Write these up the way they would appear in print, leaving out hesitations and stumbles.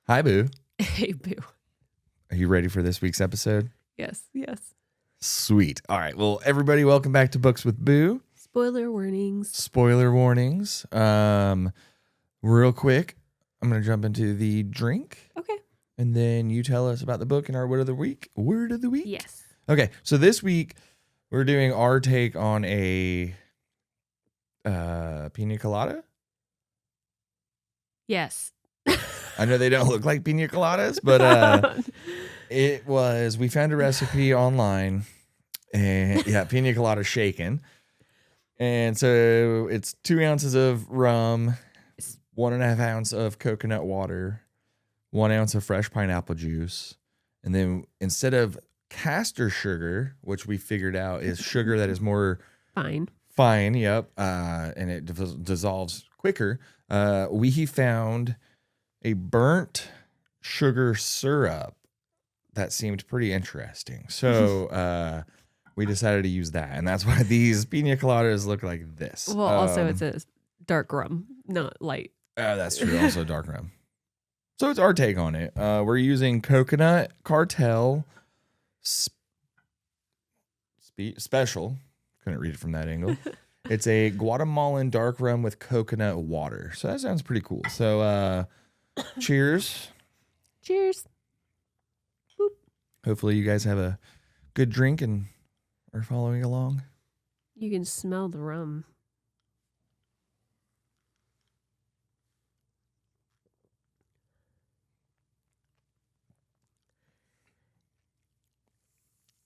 Hi, Boo. Hey, Boo. Are you ready for this week's episode? Yes. Sweet. All right. Well, everybody, welcome back to Books with Boo. Spoiler warnings. Spoiler warnings. Real quick, I'm going to jump into the drink. Okay. And then you tell us about the book and our word of the week. Word of the week? Yes. Okay. So this week, we're doing our take on a pina colada. Yes. I know they don't look like pina coladas, but we found a recipe online, and pina colada shaken. And so it's 2 ounces of rum, 1.5 ounce of coconut water, 1 ounce of fresh pineapple juice. And then instead of caster sugar, which we figured out is sugar that is more fine, yep, and it dissolves quicker, we found a burnt sugar syrup that seemed pretty interesting. So we decided to use that. And that's why these pina coladas look like this. Well, also it's a dark rum, not light. That's true. Also dark rum. So it's our take on it. We're using Coconut Cartel Special. Couldn't read it from that angle. It's a Guatemalan dark rum with coconut water. So that sounds pretty cool. So cheers. Cheers. Boop. Hopefully you guys have a good drink and are following along. You can smell the rum.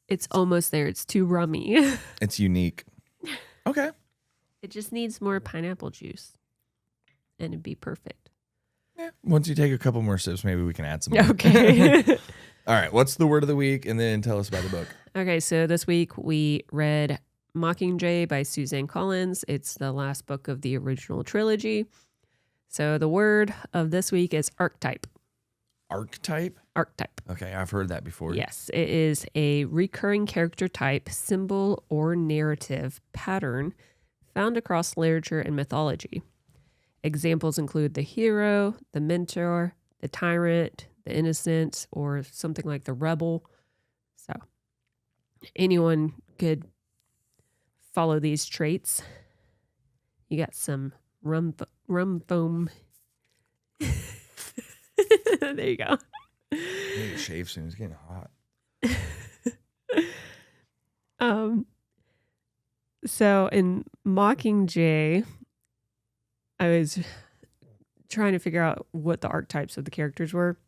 It's almost there. It's too rummy. It's unique. Okay. It just needs more pineapple juice. And it'd be perfect. Yeah. Once you take a couple more sips, maybe we can add some more. Okay. All right. What's the word of the week? And then tell us about the book. Okay. So this week we read Mockingjay by Suzanne Collins. It's the last book of the original trilogy. So the word of this week is archetype. Archetype? Archetype. Okay. I've heard that before. Yes. It is a recurring character type, symbol, or narrative pattern found across literature and mythology. Examples include the hero, the mentor, the tyrant, the innocent, or something like the rebel. So anyone could follow these traits. You got some rum foam. There you go. I need to shave soon. It's getting hot. So in Mockingjay, I was trying to figure out what the archetypes of the characters were.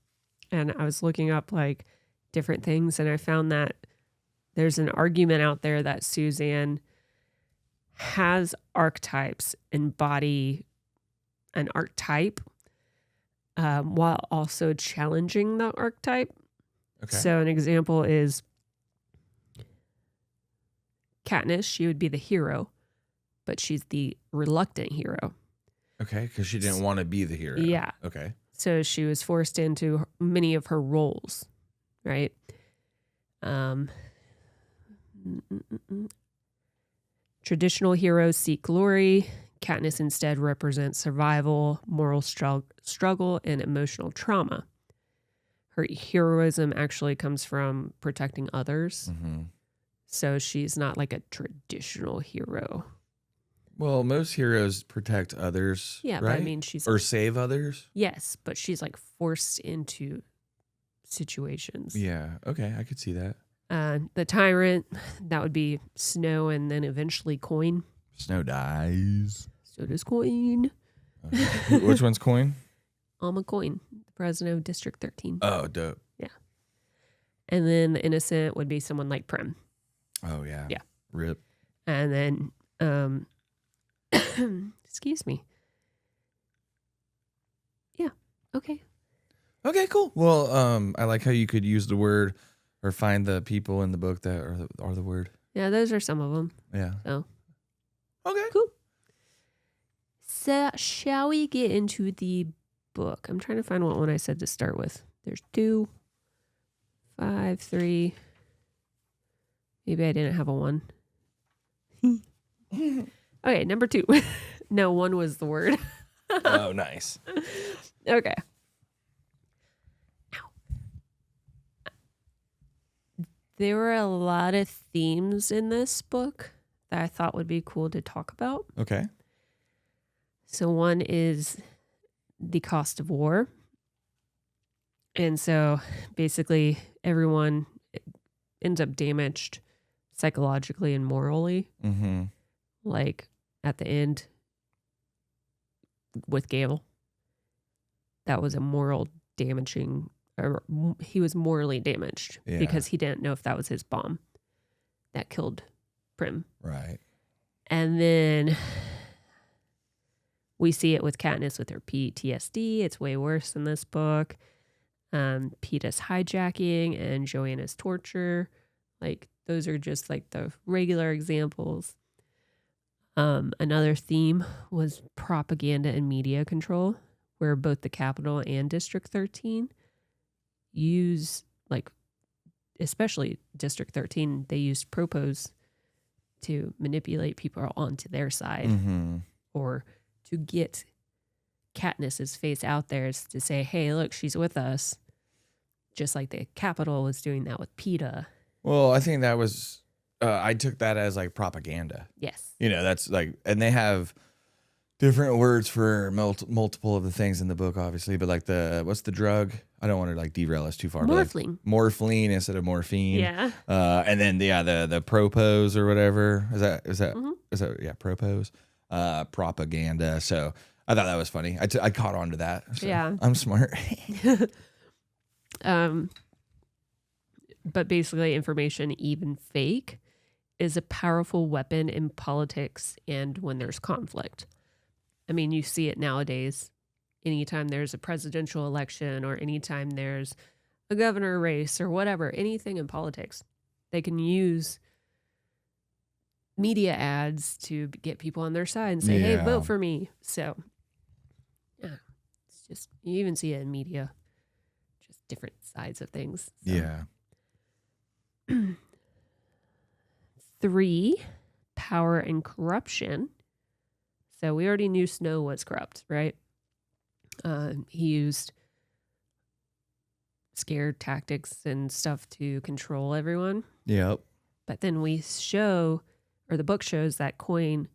And I was looking up like different things. And I found that there's an argument out there that Suzanne has archetypes embody an archetype while also challenging the archetype. Okay. So an example is Katniss. She would be the hero, but she's the reluctant hero. Okay, because she didn't want to be the hero. Yeah. Okay. So she was forced into many of her roles, right? Traditional heroes seek glory. Katniss instead represents survival, moral struggle, and emotional trauma. Her heroism actually comes from protecting others. Mm-hmm. So she's not like a traditional hero. Well, most heroes protect others. Yeah, right? but I mean, she's... Or save others. Yes, but she's like forced into situations. Yeah, okay, I could see that. The tyrant, that would be Snow and then eventually Coin. Snow dies. So does Coin. Okay. Which one's Coin? Alma Coin, the president of District 13. Oh, dope. Yeah. And then the innocent would be someone like Prem. Oh, yeah. Yeah. Rip. And then, excuse me. Yeah. Okay. Okay, cool. Well, I like how you could use the word or find the people in the book that are the word. Yeah, those are some of them. Yeah. So. Okay. Cool. So, shall we get into the book? I'm trying to find what one I said to start with. There's 2, 5, 3. Maybe I didn't have a 1. Okay, number 2. No, 1 was the word. Oh, nice. Okay. There were a lot of themes in this book that I thought would be cool to talk about. Okay. So one is the cost of war. And so basically everyone ends up damaged psychologically and morally. Mm-hmm. Like at the end with Gale, that was a moral damaging, or he was morally damaged because he didn't know if that was his bomb that killed Prim. Right. And then we see it with Katniss with her PTSD. It's way worse in this book. Peeta's hijacking and Joanna's torture. Like, those are just like the regular examples. Another theme was propaganda and media control, where both the Capitol and District 13 use, like, especially District 13, they used propos to manipulate people onto their side, or to get Katniss's face out there is to say, hey, look, she's with us. Just like the Capitol was doing that with PETA. Well, I think that was, I took that as like propaganda. Yes. You know, that's like, and they have different words for multiple of the things in the book, obviously, but like what's the drug? I don't want to like derail us too far. Morphine. Like morphine instead of morphine. Yeah. And then, the propos or whatever. Is that, yeah, propos, propaganda. So I thought that was funny. I caught on to that. So yeah. I'm smart. But basically, information, even fake, is a powerful weapon in politics and when there's conflict. I mean, you see it nowadays. Anytime there's a presidential election or anytime there's a governor race or whatever, anything in politics, they can use media ads to get people on their side and say, hey, vote for me. So, yeah, it's just, you even see it in media. Different sides of things. So. Yeah. 3, power and corruption. So we already knew Snow was corrupt, right? He used scare tactics and stuff to control everyone. Yep. But then we show, or the book shows, that Coin,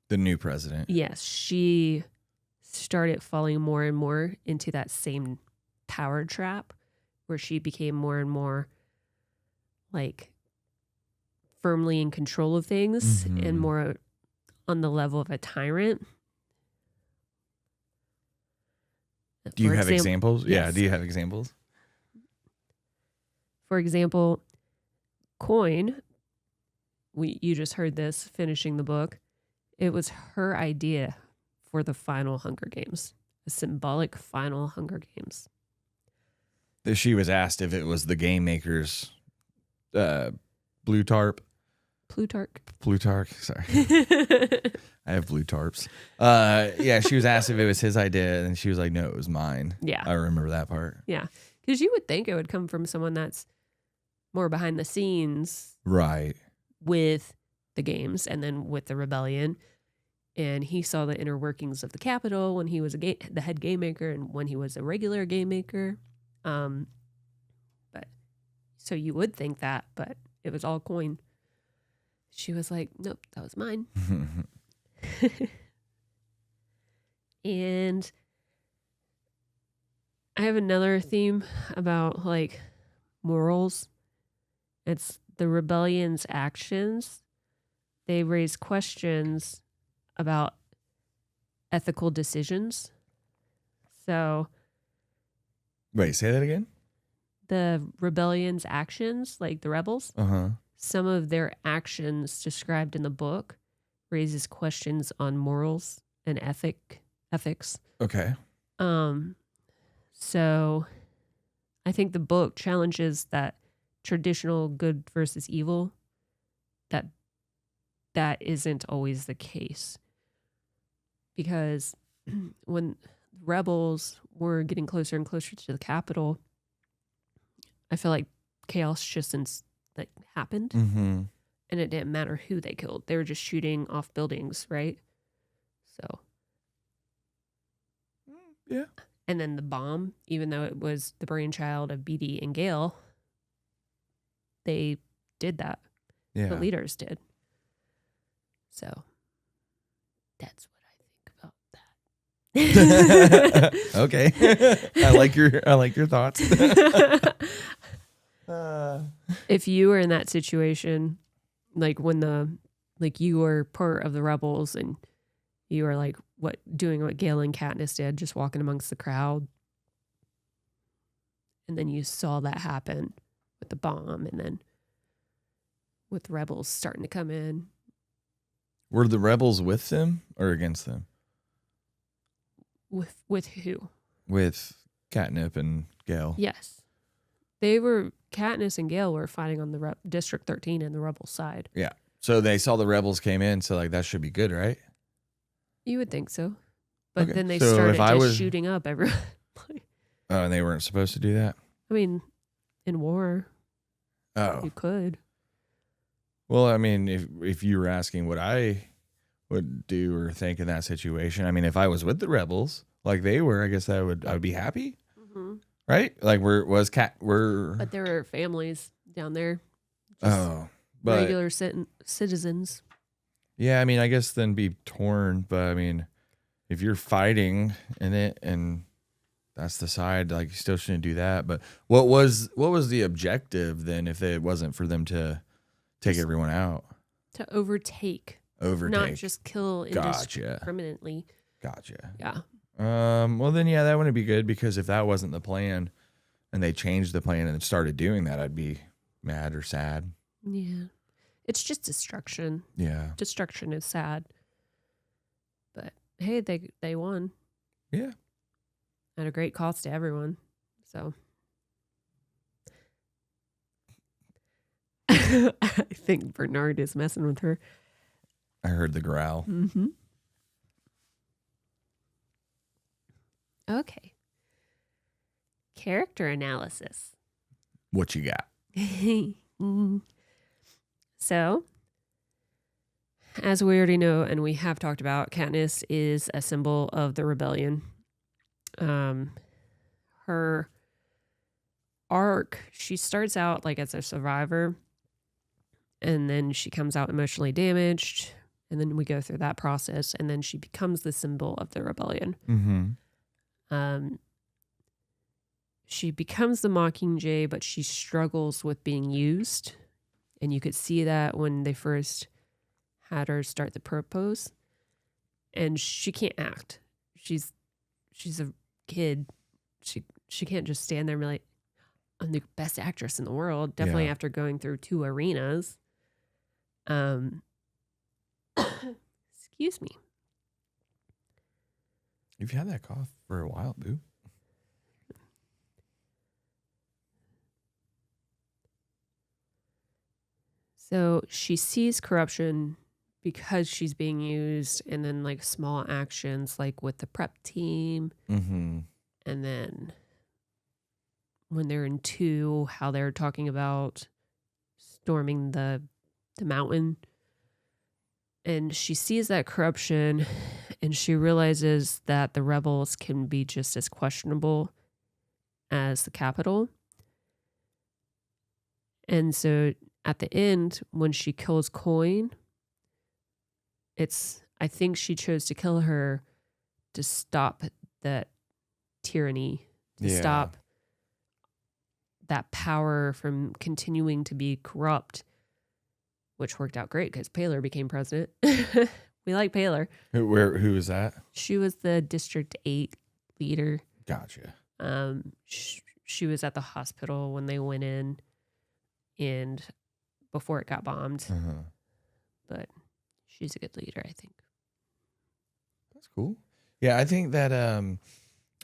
the new president. Yes, she started falling more and more into that same power trap where she became more and more like firmly in control of things and more on the level of a tyrant. Do you have examples? Yes. Yeah. Do you have examples? For example, Coin, you just heard this finishing the book. It was her idea for the final Hunger Games, a symbolic final Hunger Games. She was asked if it was the game makers, Plutarch. Sorry, I have blue tarps. Yeah, she was asked if it was his idea, and she was like, "No, it was mine." Yeah, I remember that part. Yeah, because you would think it would come from someone that's more behind the scenes, right, with the games and then with the rebellion. And he saw the inner workings of the Capitol when he was the head game maker and when he was a regular game maker. But so you would think that, but it was all Coin. She was like, nope, that was mine. And I have another theme about like morals. It's the rebellion's actions. They raise questions about ethical decisions. So, wait, say that again. The rebellion's actions, like the rebels, some of their actions described in the book raises questions on morals and ethics. Okay. So I think the book challenges that traditional good versus evil, that isn't always the case. Because when rebels were getting closer and closer to the Capitol, I feel like chaos just happened. And it didn't matter who they killed. They were just shooting off buildings, right? So. Yeah. And then the bomb, even though it was the brainchild of Beatty and Gale, they did that. Yeah. The leaders did. So that's what I think about that. Okay. I like your thoughts. If you were in that situation, like when you were part of the rebels and you were like doing what Gale and Katniss did, just walking amongst the crowd, and then you saw that happen with the bomb, and then with the rebels starting to come in. Were the rebels with them or against them? With who? With Catnip and Gale. Yes. Katniss and Gale were fighting on the District 13 and the rebel side. Yeah. So they saw the rebels came in, so like that should be good, right? You would think so. But Okay. then they So started if I just was- shooting up everyone. Oh, and they weren't supposed to do that? I mean, in war, Oh. you could. Well, I mean, if you were asking what I would do or think in that situation, I mean, if I was with the rebels like they were, I guess I would be happy, right? Like But there were families down there. Oh, but Regular citizens. yeah, I mean, I guess then be torn. But I mean, if you're fighting in it and that's the side, like you still shouldn't do that. But what was the objective then if it wasn't for them to take everyone out? To overtake. Not just kill indiscriminately. Gotcha. Yeah. Well then, yeah, that wouldn't be good because if that wasn't the plan and they changed the plan and started doing that, I'd be mad or sad. Yeah. It's just destruction. Yeah. Destruction is sad. But hey, they won. Yeah. At a great cost to everyone. So I think Bernard is messing with her. I heard the growl. Mm-hmm. Okay. Character analysis. What you got? So, as we already know, and we have talked about, Katniss is a symbol of the rebellion. Her arc, she starts out like as a survivor, and then she comes out emotionally damaged, and then we go through that process, and then she becomes the symbol of the rebellion. Mm-hmm. She becomes the Mockingjay, but she struggles with being used. And you could see that when they first had her start the propose. And she can't act. She's a kid. She can't just stand there and be like, I'm the best actress in the world. Definitely after going through 2 arenas. Excuse me. You've had that cough for a while, boo. So she sees corruption because she's being used, and then like small actions like with the prep team. Mm-hmm. And then when they're in 2, how they're talking about storming the mountain. And she sees that corruption, and she realizes that the rebels can be just as questionable as the Capitol. And so at the end, when she kills Coin, I think she chose to kill her to stop that tyranny, to stop that power from continuing to be corrupt, which worked out great because Paler became president. We like Paler. Who is that? She was the District 8 leader. Gotcha. She was at the hospital when they went in and before it got bombed. Uh-huh. But she's a good leader, I think. That's cool. Yeah, I think that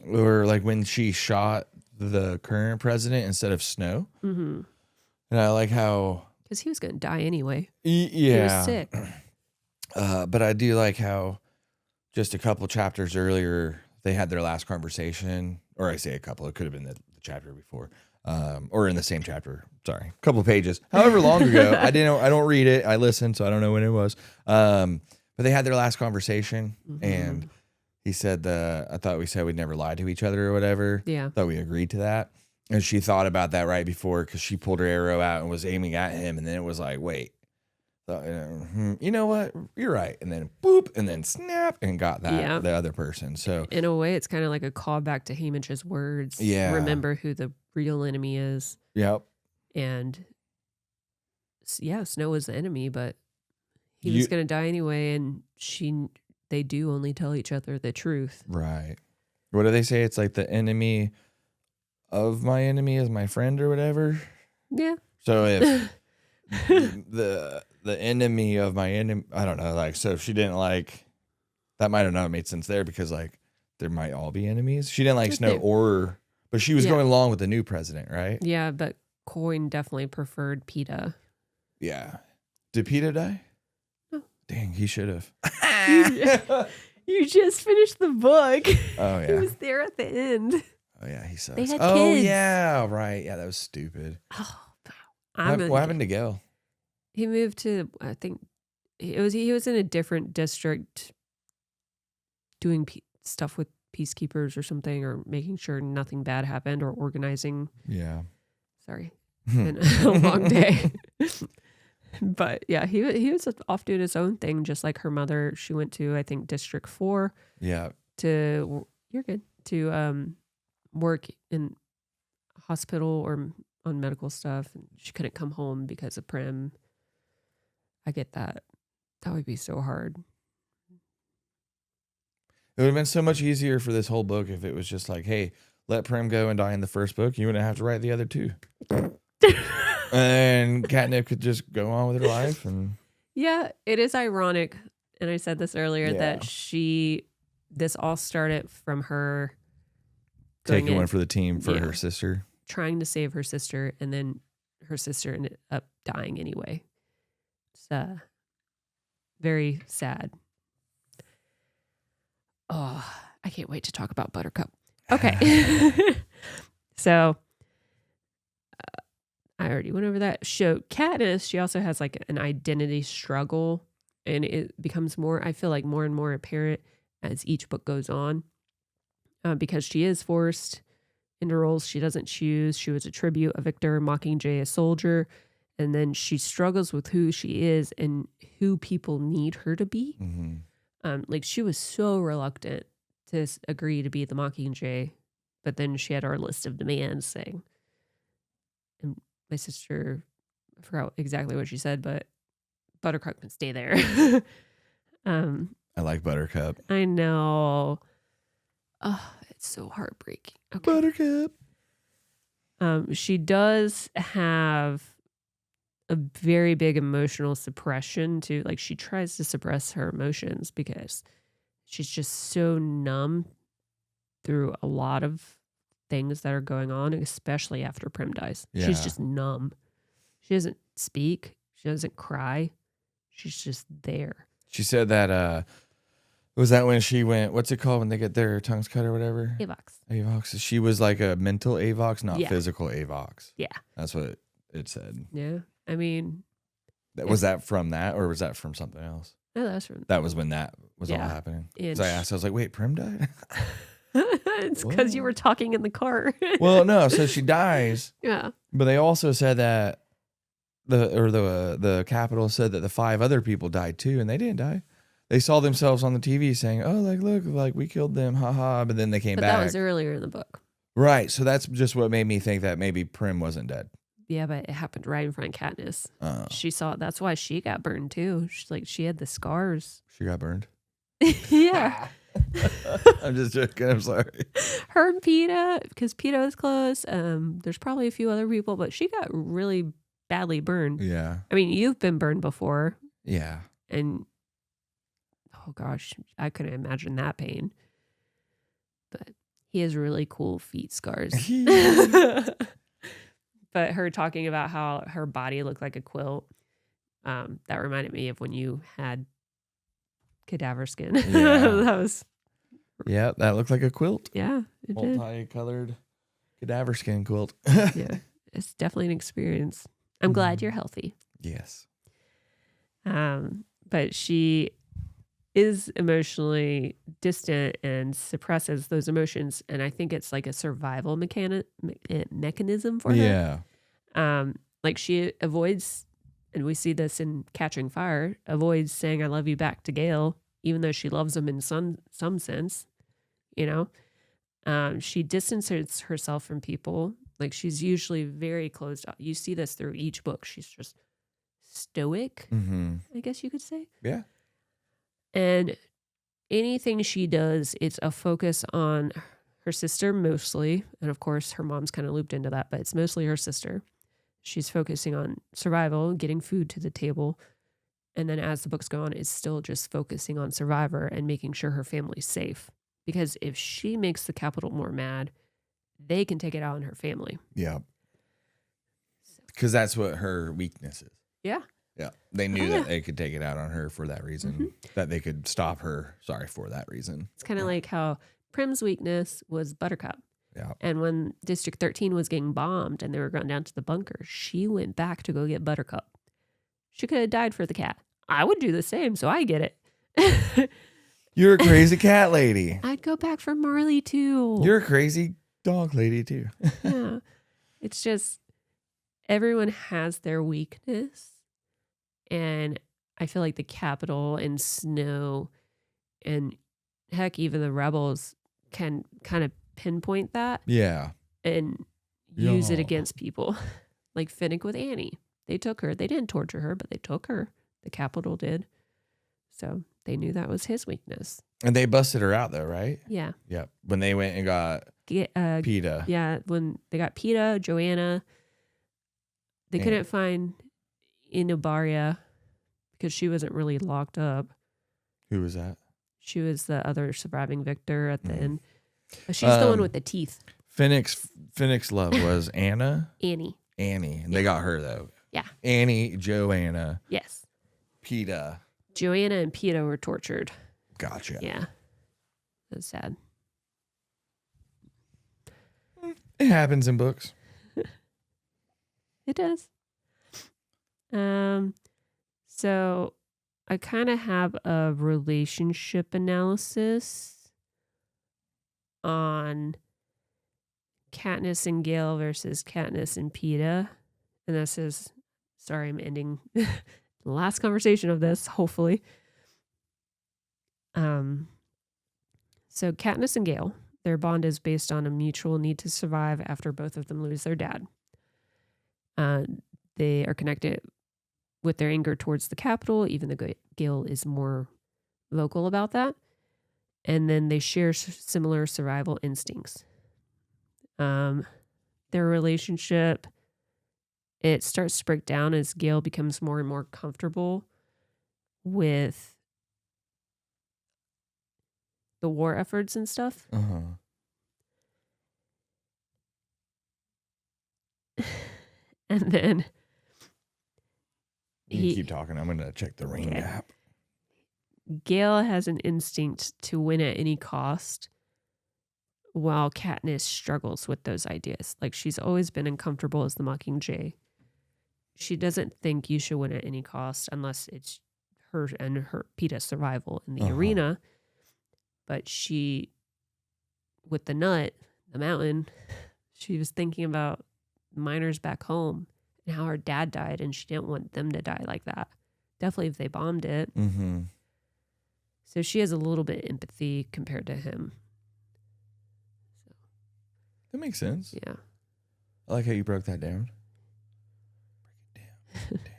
or like when she shot the current president instead of Snow. Mm-hmm. And I like how because he was going to die anyway. Yeah. He was sick. But I do like how just a couple chapters earlier they had their last conversation, or I say a couple, it could have been the chapter before, or in the same chapter. Sorry, a couple of pages, however long ago. I don't read it. I listened, so I don't know when it was. But they had their last conversation, and he said I thought we said we'd never lie to each other or whatever. Yeah. Thought we agreed to that. And she thought about that right before because she pulled her arrow out and was aiming at him. And then it was like, wait, you know what? You're right. And then boop, and then snap, and got that the other person. So in a way, it's kind of like a callback to Haymitch's words. Yeah. Remember who the real enemy is. Yep. And yeah, Snow was the enemy, but he was going to die anyway. And they do only tell each other the truth. Right. What do they say? It's like the enemy of my enemy is my friend or whatever. Yeah. So if the enemy of my enemy, I don't know, like, so if she didn't like, that might have not made sense there because like there might all be enemies. She didn't like Snow but she was going along with the new president, right? Yeah, but Coin definitely preferred PETA. Yeah. Did PETA die? No. Dang, he should have. You just finished the book. Oh yeah. He was there at the end. Oh yeah, he sucks. They had oh kids. Yeah, right. Yeah, that was stupid. Oh, What happened to Gil? He moved to, I think he was in a different district doing stuff with peacekeepers or something, or making sure nothing bad happened, or organizing. Yeah. Sorry, been a long day. But yeah, he was off doing his own thing, just like her mother. She went to, I think, District 4. Yeah. You're good. To work in a hospital or on medical stuff. And she couldn't come home because of Prim. I get that. That would be so hard. It would have been so much easier for this whole book if it was just like, hey, let Prim go and die in the first book. You wouldn't have to write the other two. And Katniss could just go on with her life. And yeah, it is ironic. And I said this earlier that this all started from her taking one for the team for her sister. Trying to save her sister, and then her sister ended up dying anyway. It's very sad. Oh, I can't wait to talk about Buttercup. Okay. So I already went over that. Katniss, she also has like an identity struggle, and it becomes I feel like more and more apparent as each book goes on, because she is forced into roles she doesn't choose. She was a tribute, a victor, Mockingjay, a soldier, and then she struggles with who she is and who people need her to be. Mm-hmm. Like she was so reluctant to agree to be the Mockingjay, but then she had our list of demands saying, and my sister, I forgot exactly what she said, but Buttercup can stay there. I like Buttercup. I know. Oh, it's so heartbreaking. Okay. Buttercup. She does have a very big emotional suppression too. Like she tries to suppress her emotions because she's just so numb through a lot of things that are going on, especially after Prim dies. Yeah. She's just numb. She doesn't speak. She doesn't cry. She's just there. She said that, was that when she went, what's it called when they get their tongues cut or whatever? Avox. She was like a mental Avox, not physical Avox. Yeah. That's what it said. Yeah. I mean. Was that from that, or was that from something else? No, that's from. That was when that was all happening. Because I asked, I was like, wait, Prim died? It's because you were talking in the car. Well, no, so she dies. Yeah. But they also said that the Capitol said that the 5 other people died too, and they didn't die. They saw themselves on the TV saying, "Oh, like look, like we killed them, haha." But then they came back. That was earlier in the book, right? So that's just what made me think that maybe Prim wasn't dead. Yeah, but it happened right in front of Katniss. She saw it. That's why she got burned too. She had the scars. She got burned. Yeah. I'm just joking. I'm sorry. Her and PETA, because PETA was close. There's probably a few other people, but she got really badly burned. Yeah. I mean, you've been burned before. Yeah. And oh gosh, I couldn't imagine that pain. But he has really cool feet scars. But her talking about how her body looked like a quilt, that reminded me of when you had cadaver skin. Yeah. That looked like a quilt. Yeah, it did. Multi-colored cadaver skin quilt. Yeah, it's definitely an experience. I'm glad you're healthy. Yes. But she is emotionally distant and suppresses those emotions. And I think it's like a survival mechanism for her. Yeah. Like she avoids, and we see this in Catching Fire, avoids saying I love you back to Gale, even though she loves him in some sense, you know. She distances herself from people. Like she's usually very closed off. You see this through each book. She's just stoic, I guess you could say. Yeah. And anything she does, it's a focus on her sister mostly. And of course, her mom's kind of looped into that, but it's mostly her sister. She's focusing on survival, getting food to the table. And then as the books go on, it's still just focusing on Survivor and making sure her family's safe. Because if she makes the Capitol more mad, they can take it out on her family. Yeah. Because that's what her weakness is. Yeah. Yeah. They knew that they could take it out on her for that reason, that they could stop her. Sorry, for that reason. It's kind of like how Prim's weakness was Buttercup. Yeah. And when District 13 was getting bombed and they were going down to the bunker, she went back to go get Buttercup. She could have died for the cat. I would do the same, so I get it. You're a crazy cat lady. I'd go back for Marley too. You're a crazy dog lady too. Yeah. It's just everyone has their weakness. And I feel like the Capitol and Snow and heck, even the rebels can kind of pinpoint that Yeah. and use it Yeah. against people. Like Finnick with Annie. They took her. They didn't torture her, but they took her. The Capitol did. So they knew that was his weakness. And they busted her out though, right? Yeah. Yep. When they went and got PETA. Yeah. When they got PETA, Joanna, they couldn't find Inobaria because she wasn't really locked up. Who was that? She was the other surviving victor at the end. She's the one with the teeth. Finnick's love was Annie. And they got her though. Yeah. Annie, Joanna. Yes. PETA. Joanna and PETA were tortured. Gotcha. Yeah. That's sad. It happens in books. It does. So I kind of have a relationship analysis on Katniss and Gale versus Katniss and PETA. And this is, sorry, I'm ending the last conversation of this, hopefully. So Katniss and Gale, their bond is based on a mutual need to survive after both of them lose their dad. They are connected with their anger towards the Capitol, even though Gale is more vocal about that. And then they share similar survival instincts. Their relationship, it starts to break down as Gale becomes more and more comfortable with the war efforts and stuff. And then You keep talking. I'm going to check the ring gap. Gale has an instinct to win at any cost, while Katniss struggles with those ideas. Like, she's always been uncomfortable as the Mockingjay. She doesn't think you should win at any cost unless it's her and her PETA's survival in the arena. But she, with the nut, the mountain, she was thinking about miners back home and how her dad died, and she didn't want them to die like that. Definitely if they bombed it. So she has a little bit of empathy compared to him. That makes sense. Yeah. I like how you broke that down. Break it down.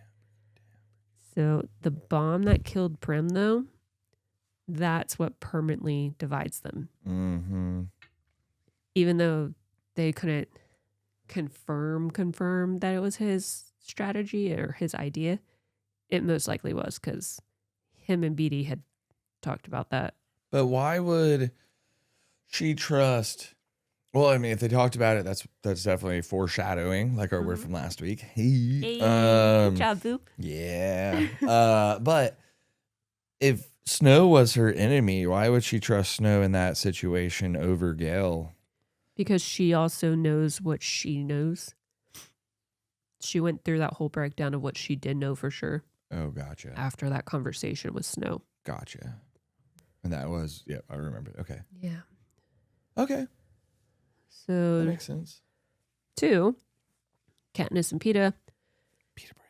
So the bomb that killed Prim, though, that's what permanently divides them. Even though they couldn't confirm that it was his strategy or his idea, it most likely was, because him and Beatty had talked about that. But why would she trust? Well, I mean, if they talked about it, that's definitely foreshadowing, like our word from last week. Hey, good job, boo. Yeah. But if Snow was her enemy, why would she trust Snow in that situation over Gale? Because she also knows what she knows. She went through that whole breakdown of what she did know for sure. Oh, gotcha. After that conversation with Snow. Gotcha. And that was, I remember. Okay. Yeah. Okay. So That makes sense. 2, Katniss and Peeta. Pita bread.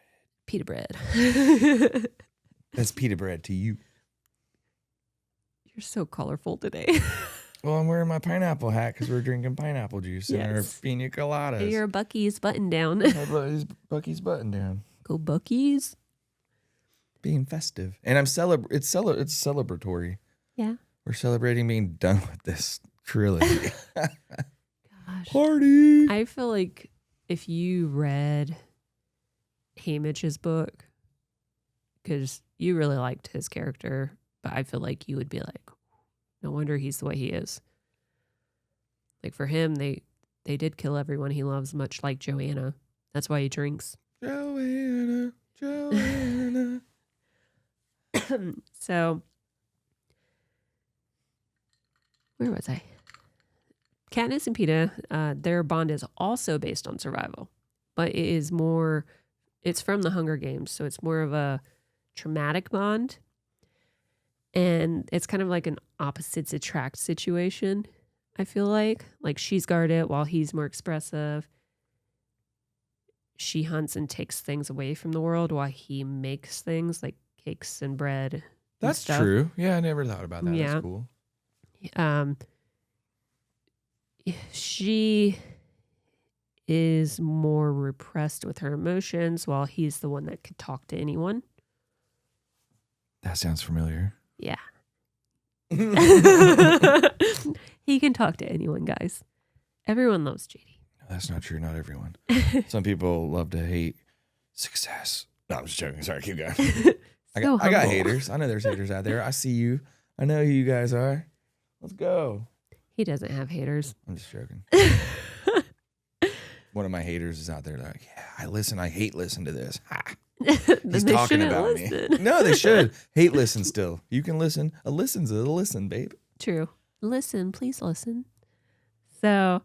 Pita bread. That's pita bread to you. You're so colorful today. Well, I'm wearing my pineapple hat because we're drinking pineapple juice in our Yes. pina coladas. Your Bucky's button down. My Bucky's button down. Go Bucky's. Being festive. And it's celebratory. Yeah. We're celebrating being done with this trilogy. Gosh. Party. I feel like if you read Haymitch's book, because you really liked his character, but I feel like you would be like, no wonder he's the way he is. Like for him, they did kill everyone he loves, much like Joanna. That's why he drinks. Joanna. So, where was I? Katniss and Peeta, their bond is also based on survival, but it's from the Hunger Games, so it's more of a traumatic bond. And it's kind of like an opposites attract situation, I feel like. Like she's guarded while he's more expressive. She hunts and takes things away from the world while he makes things like cakes and bread. And That's stuff. true. Yeah, I never thought about that. Yeah. That's cool. She is more repressed with her emotions while he's the one that could talk to anyone. That sounds familiar. Yeah. He can talk to anyone, guys. Everyone loves JD. No, that's not true. Not everyone. Some people love to hate success. No, I'm just joking. Sorry, keep going. I got haters. I know there's haters out there. I see you. I know who you guys are. Let's go. He doesn't have haters. I'm just joking. One of my haters is out there like, yeah, I hate listen to this. Ha. He's talking about me. No, they should. Hate listen still. You can listen. A listen's a listen, babe. True. Listen, please listen. So,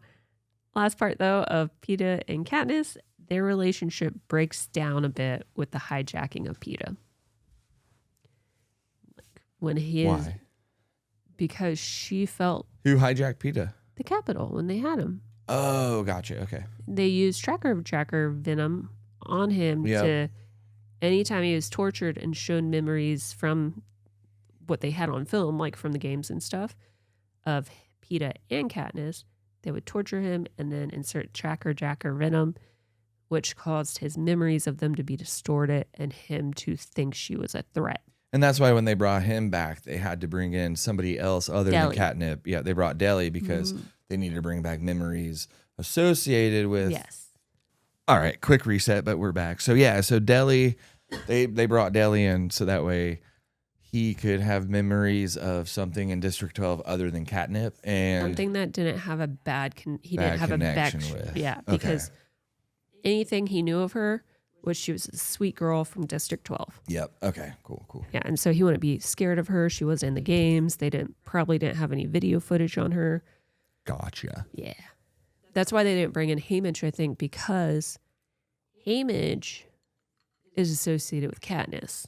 last part though of Peeta and Katniss, their relationship breaks down a bit with the hijacking of Peeta. When Why? Because she felt Who hijacked Peeta? the Capitol when they had him. Oh, gotcha. Okay. They used tracker venom on him to anytime he was tortured and shown memories from what they had on film, like from the games and stuff, of Peeta and Katniss, they would torture him and then insert tracker venom, which caused his memories of them to be distorted and him to think she was a threat. And that's why when they brought him back, they had to bring in somebody else other Deli. than Catnip. Yeah, they brought Deli because they needed to bring back memories associated with. Yes. All right, quick reset, but we're back. So yeah, so Deli, they brought Deli in so that way he could have memories of something in District 12 other than Catnip and Something that didn't have a bad connection with. Yeah, because anything he knew of her was she was a sweet girl from District 12. Yep. Okay. Cool. Yeah, and so he wouldn't be scared of her. She was in the games. They probably didn't have any video footage on her. Gotcha. Yeah. That's why they didn't bring in Haymitch, I think, because Haymitch is associated with Katniss.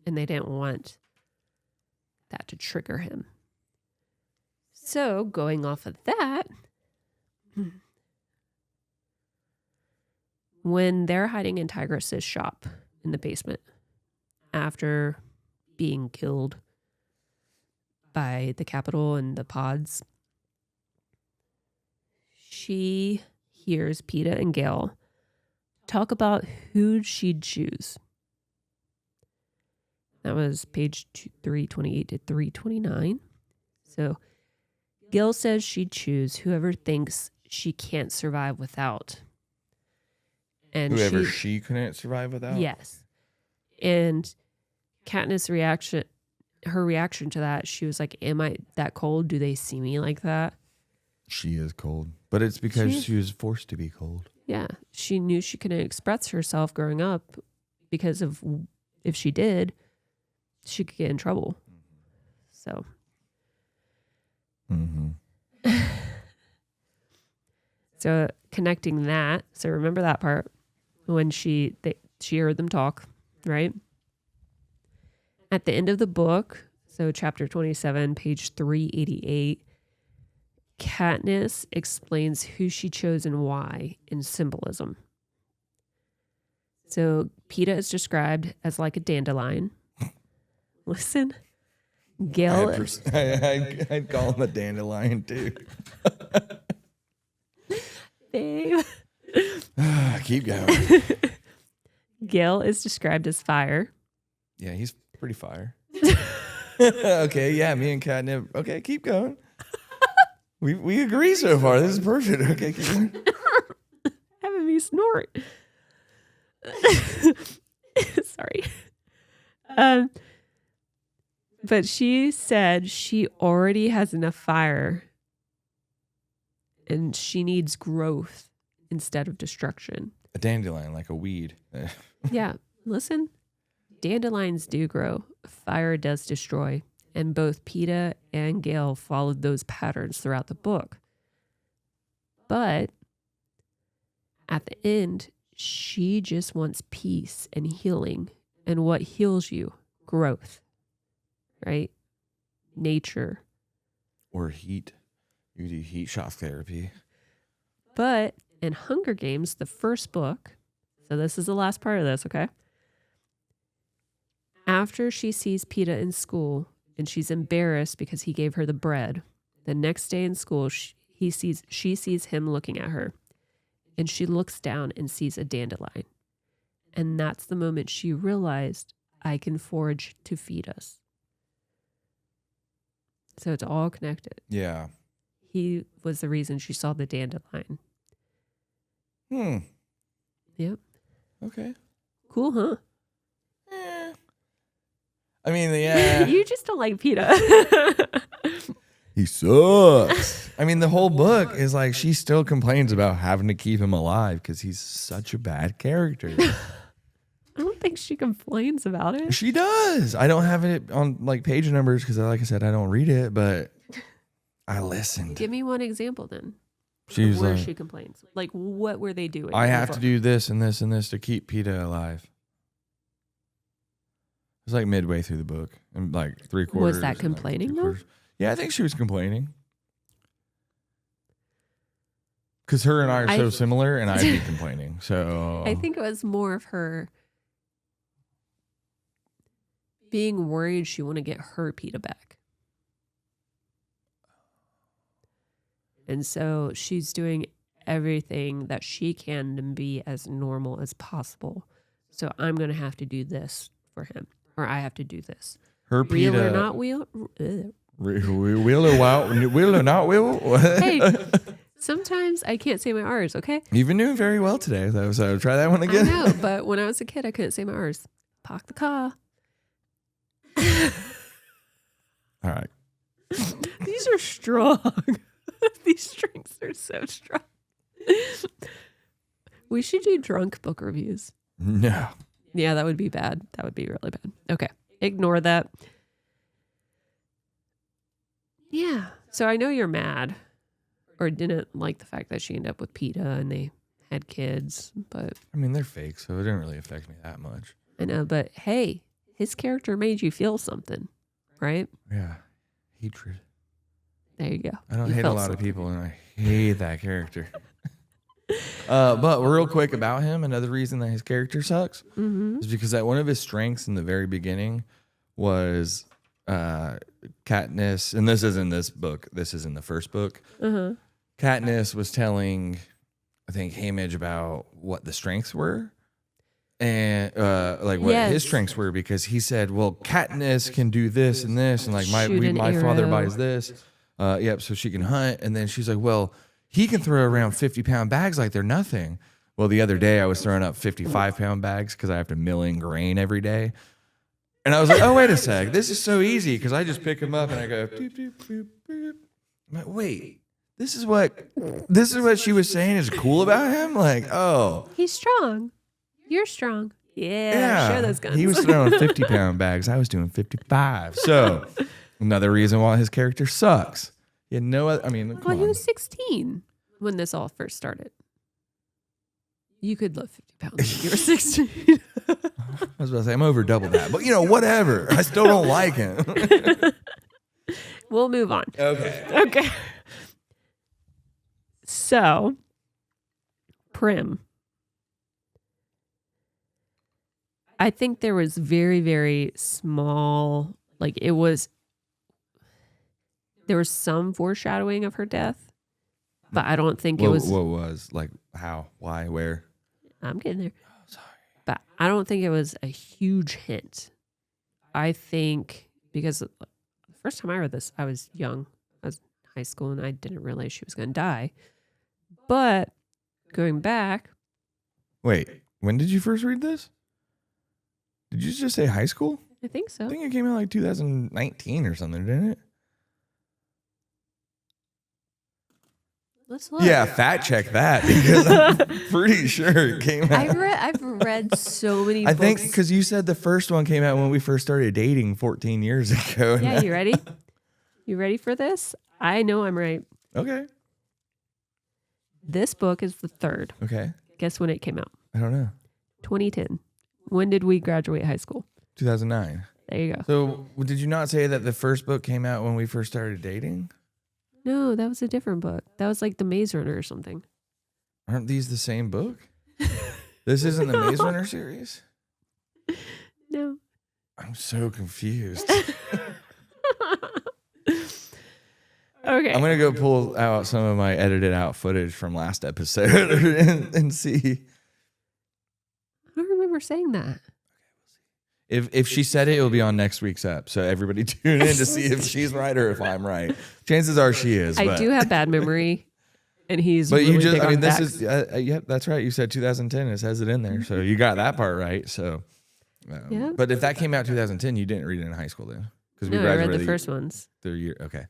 And they didn't want that to trigger him. So, going off of that, when they're hiding in Tigress's shop in the basement after being killed by the Capitol and the pods, she hears Peeta and Gale talk about who she'd choose. That was page 328 to 329. So Gale says she'd choose whoever thinks she can't survive without. And whoever she couldn't survive without? Yes. And Katniss' reaction to that, she was like, am I that cold? Do they see me like that? She is cold. But it's because she was forced to be cold. Yeah. She knew she couldn't express herself growing up because of if she did, she could get in trouble. So. So connecting that. So remember that part when she heard them talk, right? At the end of the book, So chapter 27, page 388, Katniss explains who she chose and why in symbolism. So Peeta is described as like a dandelion. Listen, Gale. I'd call him a dandelion too. Babe. Keep going. Gale is described as fire. Yeah, he's pretty fire. Okay, yeah, me and Catnip. Okay, keep going. We agree so far. This is perfect. Okay, keep going. Having me snort. Sorry. But she said she already has enough fire and she needs growth instead of destruction. A dandelion, like a weed. Yeah, listen. Dandelions do grow. Fire does destroy. And both Peeta and Gale followed those patterns throughout the book. But at the end, she just wants peace and healing. And what heals you? Growth. Right? Nature. Or heat. You do heat shock therapy. But in Hunger Games, the first book, so this is the last part of this, okay? After she sees Peeta in school and she's embarrassed because he gave her the bread, the next day in school, she sees him looking at her, and she looks down and sees a dandelion. And that's the moment she realized, I can forage to feed us. So it's all connected. Yeah. He was the reason she saw the dandelion. Yep. Okay. Cool, huh? I mean, yeah. You just don't like Peeta. He sucks. I mean, the whole book is like she still complains about having to keep him alive because he's such a bad character. I don't think she complains about it. She does. I don't have it on like page numbers because, like I said, I don't read it, but I listened. Give me one example then. She's where like, she complains. Like, what were they doing? I have to do this and this and this to keep Peeta alive. It was like midway through the book, and like 3/4. Was that complaining though? Yeah, I think she was complaining. Because her and I are so similar, and I'd be complaining. So I think it was more of her being worried she want to get her Peeta back. And so she's doing everything that she can to be as normal as possible. So I'm going to have to do this for him, or I have to do this. Her Real Peeta, or not real? Will or wow, will or not will. Hey, sometimes I can't say my R's, okay? You've been doing very well today, though, so try that one I again. know, but when I was a kid, I couldn't say my R's. Park the car. All right. These are strong. These drinks are so strong. We should do drunk book reviews. No. Yeah, that would be bad. That would be really bad. Okay. Ignore that. Yeah. So I know you're mad or didn't like the fact that she ended up with Peeta and they had kids, but I mean, they're fake, so it didn't really affect me that much. I know, but hey, his character made you feel something, right? Yeah. Hatred. There you go. I don't You hate a felt lot something. of people, and I hate that character. But real quick about him, another reason that his character sucks is because that one of his strengths in the very beginning was Katniss, and this is in this book. This is in the first book. Katniss was telling, I think, Haymitch about what the strengths were. And like what his strengths were, because he said, well, Katniss can do this and this, and like my father buys this. Yep, so she can hunt. And then she's like, well, he can throw around 50-pound bags like they're nothing. Well, the other day I was throwing up 55-pound bags because I have to mill in grain every day. And I was like, oh, wait a sec. This is so easy because I just pick them up and I go, doop, doop, doop, doop. I'm like, wait, this is what she was saying is cool about him? Like, oh. He's strong. You're strong. Yeah. Show those guns. He was throwing 50-pound bags. I was doing 55. So another reason why his character sucks. He had no other, I mean, Well, he was 16 when this all first started. You could lift 50 pounds if you were 16. I was about to say, I'm over double that. But, whatever. I still don't like him. We'll move on. Okay. So, Prim. I think there was very, very small, there was some foreshadowing of her death, but I don't think it was. What was? Like, how? Why? Where? I'm getting there. Oh, sorry. But I don't think it was a huge hint. I think because the first time I read this, I was young. I was in high school and I didn't realize she was going to die. But going back. Wait, when did you first read this? Did you just say high school? I think so. I think it came out like 2019 or something, didn't it? Let's look. Yeah, fact check that because I'm pretty sure it came out. I've read so many books. I think because you said the first one came out when we first started dating 14 years ago. Yeah, you ready? You ready for this? I know I'm right. Okay. This book is the third. Okay. Guess when it came out? I don't know. 2010. When did we graduate high school? 2009. There you go. So did you not say that the first book came out when we first started dating? No, that was a different book. That was like the Maze Runner or something. Aren't these the same book? This isn't the Maze Runner series? No. I'm so confused. Okay. I'm going to go pull out some of my edited out footage from last episode and see. I don't remember saying that. If she said it, it'll be on next week's ep. So everybody tune in to see if she's right or if I'm right. Chances are she is. I do have bad memory, and he's. But really you just, big I mean, on this facts. is, yep, that's right. You said 2010. It says it in there. So you got that part right. So, Yeah. But if that came out 2010, you didn't read it in high school then? Because No, I read the first ones. Year. Okay.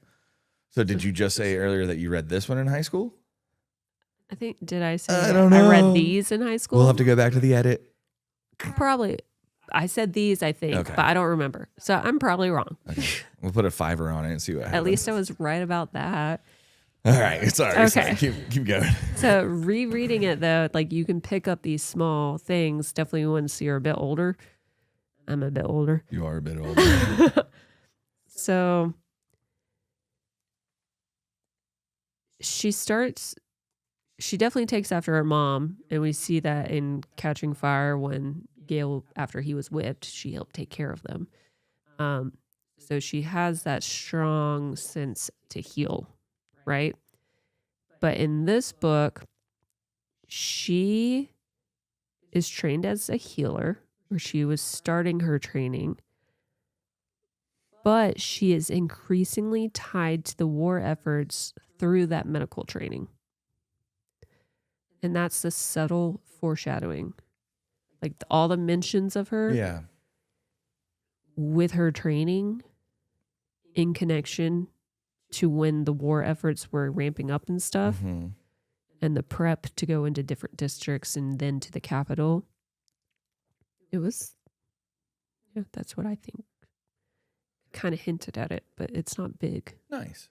So did you just say earlier that you read this one in high school? I think, did I say I don't know. I read these in high school? We'll have to go back to the edit. Probably. I said these, I think, Okay. but I don't remember. So I'm probably wrong. Okay. We'll put a 5 on it and see what happens. At least I was right about that. All right. Sorry. Okay. Sorry. Keep going. So rereading it though, like you can pick up these small things. Definitely once you're a bit older. I'm a bit older. You are a bit older. So she definitely takes after her mom, and we see that in Catching Fire when Gale, after he was whipped, she helped take care of them. So she has that strong sense to heal, right? But in this book, she is trained as a healer, or she was starting her training, but she is increasingly tied to the war efforts through that medical training. And that's the subtle foreshadowing. Like all the mentions of her Yeah. with her training in connection to when the war efforts were ramping up and stuff, Mm-hmm. and the prep to go into different districts and then to the capital. It was, yeah, that's what I think. Kind of hinted at it, but it's not big. Nice.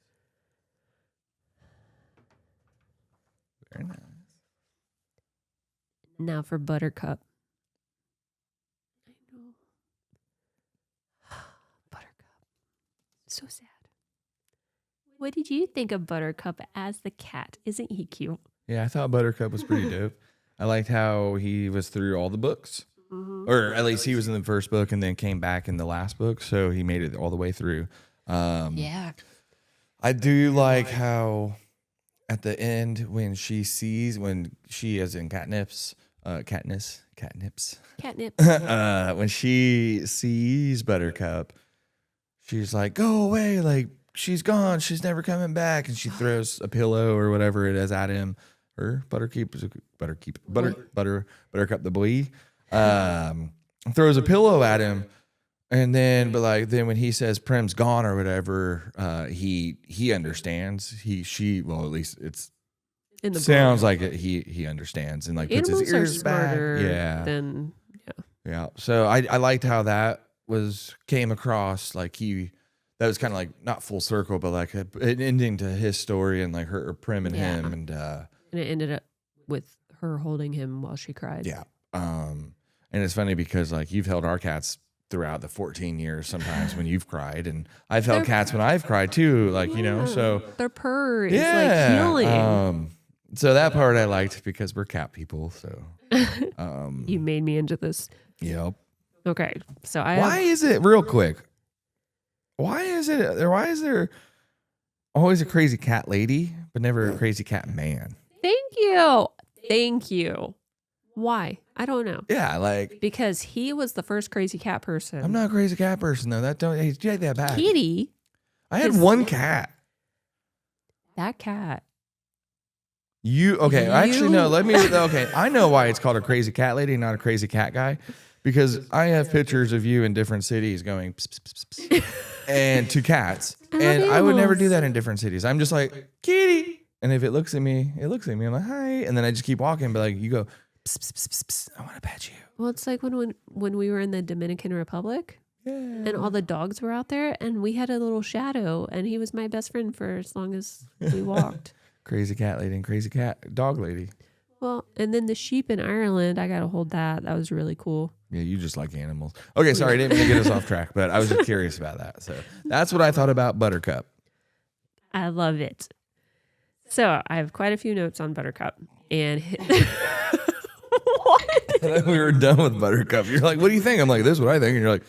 Very nice. Now for Buttercup. I know. Buttercup. So sad. What did you think of Buttercup as the cat? Isn't he cute? Yeah, I thought Buttercup was pretty dope. I liked how he was through all the books. Mm-hmm. Or at least he was in the first book and then came back in the last book. So he made it all the way through. Yeah. I do like how at the end when she is in Katniss, Catnip. when she sees Buttercup, she's like, go away. Like, she's gone. She's never coming back. And she throws a pillow or whatever it is at him. Or Buttercup the boy. Throws a pillow at him. And then, then when he says Prim's gone or whatever, he understands. Well, at least it's In the sounds book. like he understands and like puts Animals his ears are back. smarter Yeah. than, Yeah. So I liked how that came across. Like that was kind of like not full circle, but like an ending to his story and like her Prim and Yeah. him. And and it ended up with her holding him while she cried. Yeah. And it's funny because like you've held our cats throughout the 14 years sometimes when you've cried, and I've held cats when I've cried too, like, you know, so their purr is like healing. So that part I liked because we're cat people. So You made me into this. Yep. Okay. So why is it real quick? Why is there always a crazy cat lady, but never a crazy cat man? Thank you. Why? I don't know. Yeah, like because he was the first crazy cat person. I'm not a crazy cat person though. Hey, take that back. Kitty. I had one cat. That cat. Actually no, okay. I know why it's called a crazy cat lady, not a crazy cat guy. Because I have pictures of you in different cities going pss, pss, pss, pss, and to cats. And I would never do that in different cities. I'm just like, kitty. And if it looks at me, I'm like, hi. And then I just keep walking. But like, you go, pss, pss, pss, pss, pss, I want to pet you. Well, it's like when we were in the Dominican Republic. Yeah. And all the dogs were out there. And we had a little shadow. And he was my best friend for as long as we walked. Crazy cat lady and crazy cat dog lady. Well, and then the sheep in Ireland, I got to hold that. That was really cool. Yeah, you just like animals. Okay, sorry, I didn't mean to get us off track, but I was just curious about that. So that's what I thought about Buttercup. I love it. So I have quite a few notes on Buttercup. And what? I thought we were done with Buttercup. You're like, what do you think? I'm like, this is what I think. And you're like,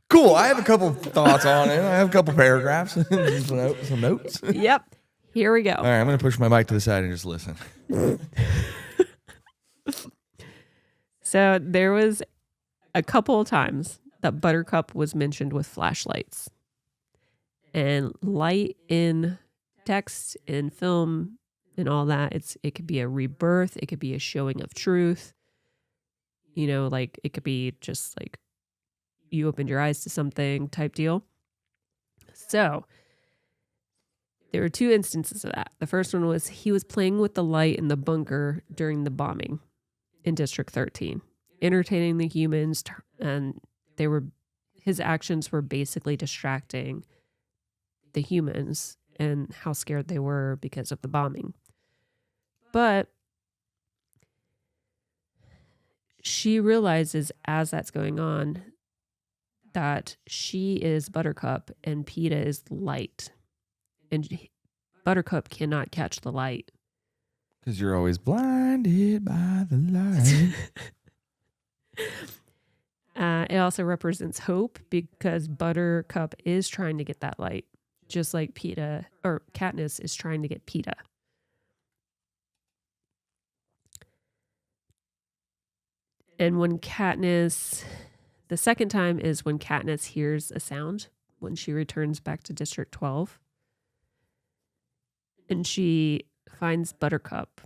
cool, I have a couple thoughts on it. I have a couple paragraphs, some notes. Yep. Here we go. All right, I'm going to push my mic to the side and just listen. So there was a couple of times that Buttercup was mentioned with flashlights. And light in text, in film, and all that, it could be a rebirth. It could be a showing of truth. You know, like it could be just like you opened your eyes to something type deal. So there were two instances of that. The first one was he was playing with the light in the bunker during the bombing in District 13, entertaining the humans, and his actions were basically distracting the humans and how scared they were because of the bombing. But she realizes as that's going on that she is Buttercup and PETA is light. And Buttercup cannot catch the light. Because you're always blinded by the light. It also represents hope because Buttercup is trying to get that light. Just like PETA, or Katniss is trying to get PETA. And when Katniss, the second time is when Katniss hears a sound when she returns back to District 12. And she finds Buttercup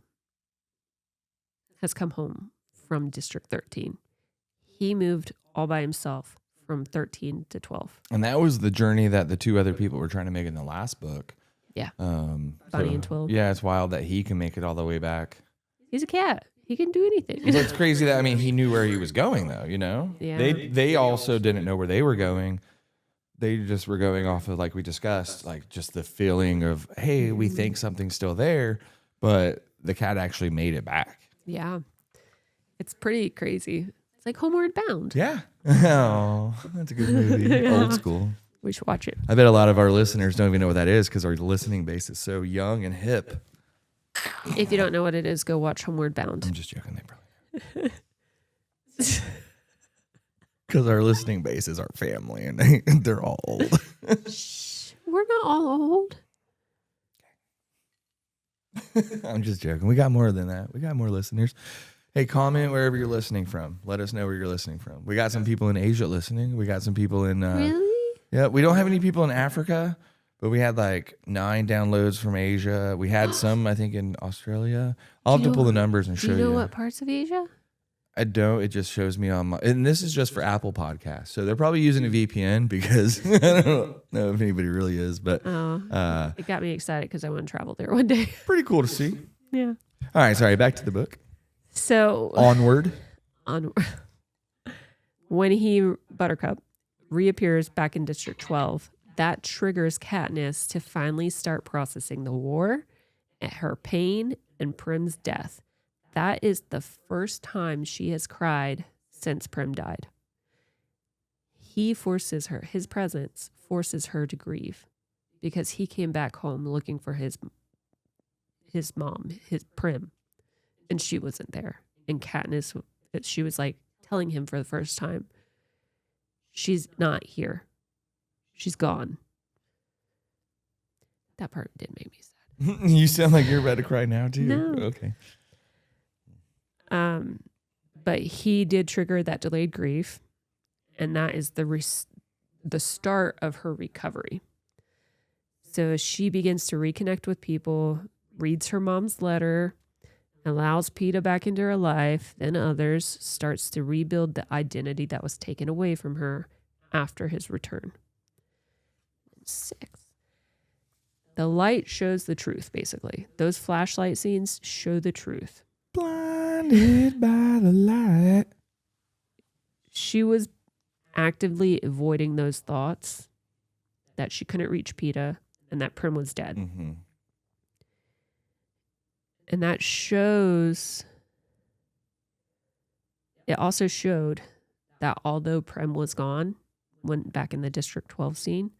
has come home from District 13. He moved all by himself from 13 to 12. And that was the journey that the two other people were trying to make in the last book. Yeah. Bonnie and Twill. Yeah, it's wild that he can make it all the way back. He's a cat. He can do anything. It's crazy that, he knew where he was going, though, you know? Yeah. They also didn't know where they were going. They just were going off of, like we discussed, like just the feeling of, hey, we think something's still there, but the cat actually made it back. Yeah. It's pretty crazy. It's like Homeward Bound. Yeah. Oh, that's a good movie. Yeah. Old school. We should watch it. I bet a lot of our listeners don't even know what that is because our listening base is so young and hip. If you don't know what it is, go watch Homeward Bound. I'm just joking. They probably because our listening base is our family and they're all old. Shh, we're not all old. I'm just joking. We got more than that. We got more listeners. Hey, comment wherever you're listening from. Let us know where you're listening from. We got some people in Asia listening. We got some people in... really? Yeah, we don't have any people in Africa, but we had like 9 downloads from Asia. We had some, I think, in Australia. I'll have to pull the numbers and show you. Do you know what parts of Asia? I don't. It just shows me on my... And this is just for Apple Podcasts. So they're probably using a VPN because I don't know if anybody really is, but... it got me excited because I want to travel there one day. Pretty cool to see. Yeah. All right, sorry. Back to the book. So... Onward. When Buttercup reappears back in District 12, that triggers Katniss to finally start processing the war, her pain, and Prim's death. That is the first time she has cried since Prim died. He forces her, his presence forces her to grieve because he came back home looking for his mom, his Prim, and she wasn't there. And Katniss, she was like telling him for the first time, she's not here. She's gone. That part did make me sad. You sound like you're about to cry now too. No. Okay. But he did trigger that delayed grief, and that is the start of her recovery. So she begins to reconnect with people, reads her mom's letter, allows Peeta back into her life, then others, starts to rebuild the identity that was taken away from her after his return. 6. The light shows the truth, basically. Those flashlight scenes show the truth. Blinded by the light. She was actively avoiding those thoughts that she couldn't reach Peeta and that Prim was dead. Mm-hmm. And that shows, it also showed that although Prim was gone, when back in the District 12 scene,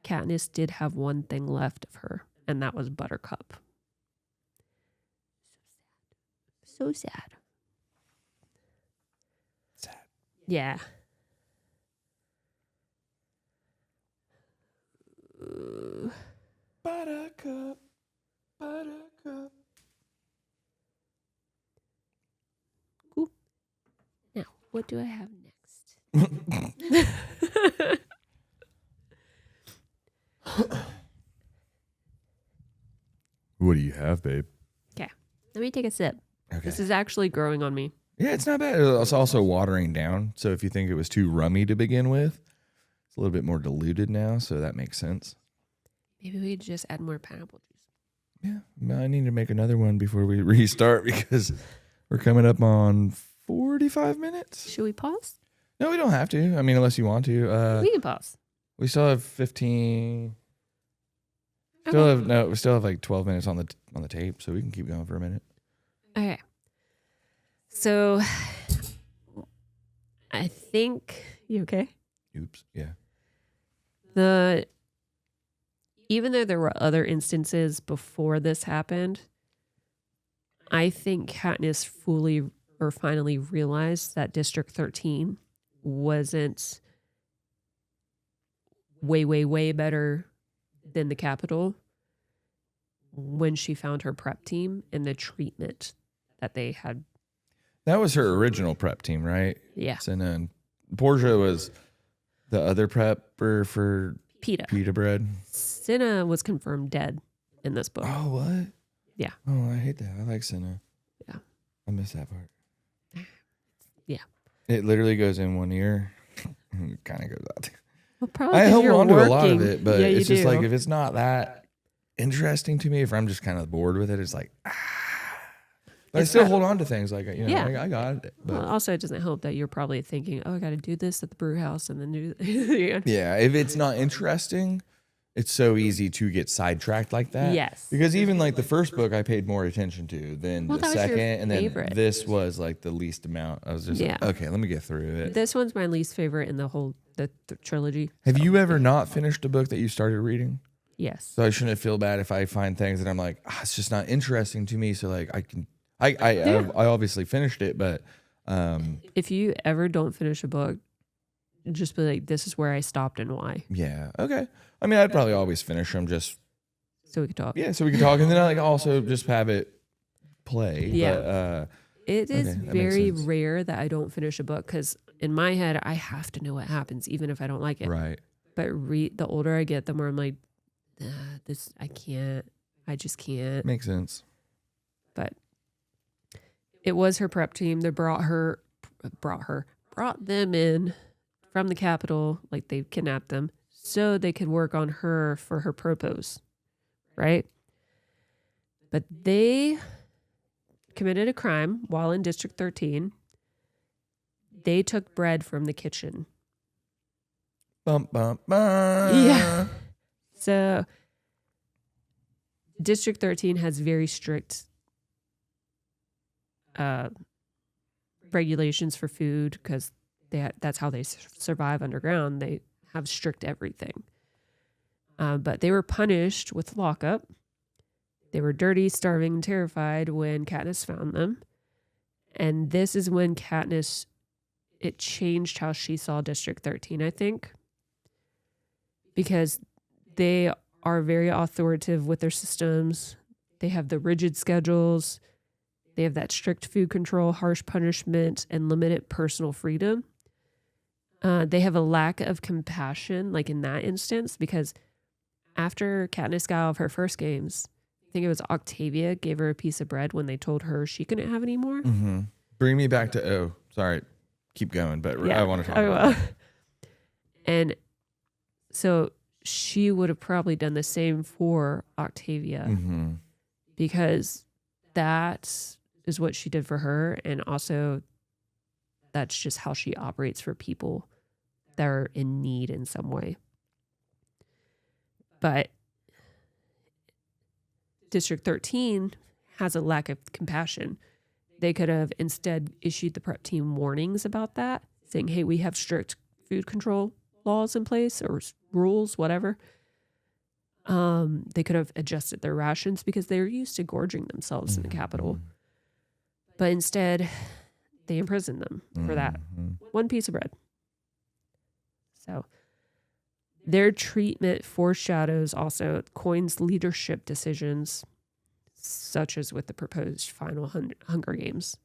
Katniss did have one thing left of her, and that was Buttercup. So sad. Sad. Yeah. Buttercup, buttercup. Cool. Now, what do I have next? What do you have, babe? Okay. Let me take a sip. Okay. This is actually growing on me. Yeah, it's not bad. It's also watering down. So if you think it was too rummy to begin with, it's a little bit more diluted now. So that makes sense. Maybe we could just add more pineapple juice. Yeah, I need to make another one before we restart because we're coming up on 45 minutes. Should we pause? No, we don't have to. I mean, unless you want to. We can pause. We still have 15. We still have like 12 minutes on the tape, so we can keep going for a minute. Okay. So I think you okay? Oops. Yeah. Even though there were other instances before this happened, I think Katniss finally realized that District 13 wasn't way, way, way better than the Capitol when she found her prep team and the treatment that they had. That was her original prep team, right? Yeah. Senna and Portia was the other prepper for Peeta bread. Senna was confirmed dead in this book. Oh, what? Yeah. Oh, I hate that. I like Senna. Yeah. I miss that part. Yeah. It literally goes in one ear and it kind of goes out. Well, probably I 'cause hold you're on to a lot of working. it, but Yeah, it's you just do. like if it's not that interesting to me, if I'm just kind of bored with it, it's like, But I still hold on to things like, Yeah. I got it. But Well, also, it doesn't help that you're probably thinking, oh, I got to do this at the brew house and then do yeah, if it's not interesting, it's so easy to get sidetracked like that. Yes. Because even like the first book I paid more attention to than Well, the that was your second. And then favorite. this was like the least amount. I was just like, Yeah. okay, let me get through it. This one's my least favorite in the whole the trilogy. Have you ever not finished a book that you started reading? Yes. So I shouldn't feel bad if I find things that I'm like, it's just not interesting to me. So like I obviously finished it, but If you ever don't finish a book, just be like, this is where I stopped and why. yeah, okay. I mean, I'd probably always finish them just So we could talk. so we can talk, and then I like also just have it play. Yeah. But, It is Okay, that makes very sense. rare that I don't finish a book because in my head, I have to know what happens, even if I don't like it. right. But the older I get, the more I'm like, I can't. I just can't. Makes sense. But it was her prep team that brought them in from the Capitol, like they kidnapped them, so they could work on her for her propose, right? But they committed a crime while in District 13. They took bread from the kitchen. Bum, bum, bum. Yeah. So District 13 has very strict uh, regulations for food because that's how they survive underground. They have strict everything. But they were punished with lockup. They were dirty, starving, and terrified when Katniss found them. And this is when Katniss, it changed how she saw District 13, I think. Because they are very authoritative with their systems. They have the rigid schedules. They have that strict food control, harsh punishment, and limited personal freedom. They have a lack of compassion, like in that instance, because after Katniss got out of her first games, I think it was Octavia gave her a piece of bread when they told her she couldn't have any more. Mm-hmm. Bring me back to sorry, keep going, but Yeah, I want to talk about that. And so she would have probably done the same for Octavia because that is what she did for her. And also that's just how she operates for people that are in need in some way. But District 13 has a lack of compassion. They could have instead issued the prep team warnings about that, saying, hey, we have strict food control laws in place or rules, whatever. They could have adjusted their rations because they're used to gorging themselves in the Capitol. But instead, they imprisoned them for that one piece of bread. So their treatment foreshadows also Coin's leadership decisions, such as with the proposed final Hunger Games.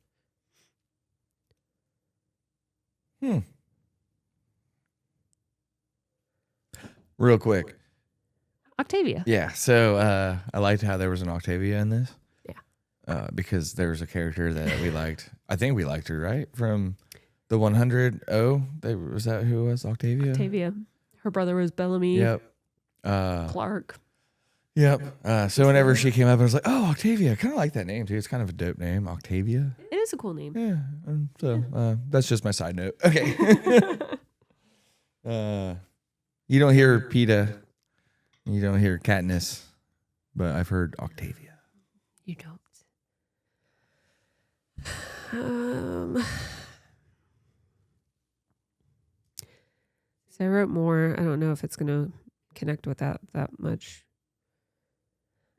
Real quick. Octavia. Yeah. So I liked how there was an Octavia in this. Yeah. Because there was a character that we liked. I think we liked her, right? From the 100. Was that who it was? Octavia? Octavia. Her brother was Bellamy. Yep. Clark. Yep. So whenever she came up, I was like, oh, Octavia. I kind of like that name, too. It's kind of a dope name, Octavia. It is a cool name. Yeah. So that's just my side note. Okay. You don't hear PETA. You don't hear Katniss. But I've heard Octavia. You don't. So I wrote more. I don't know if it's going to connect with that much.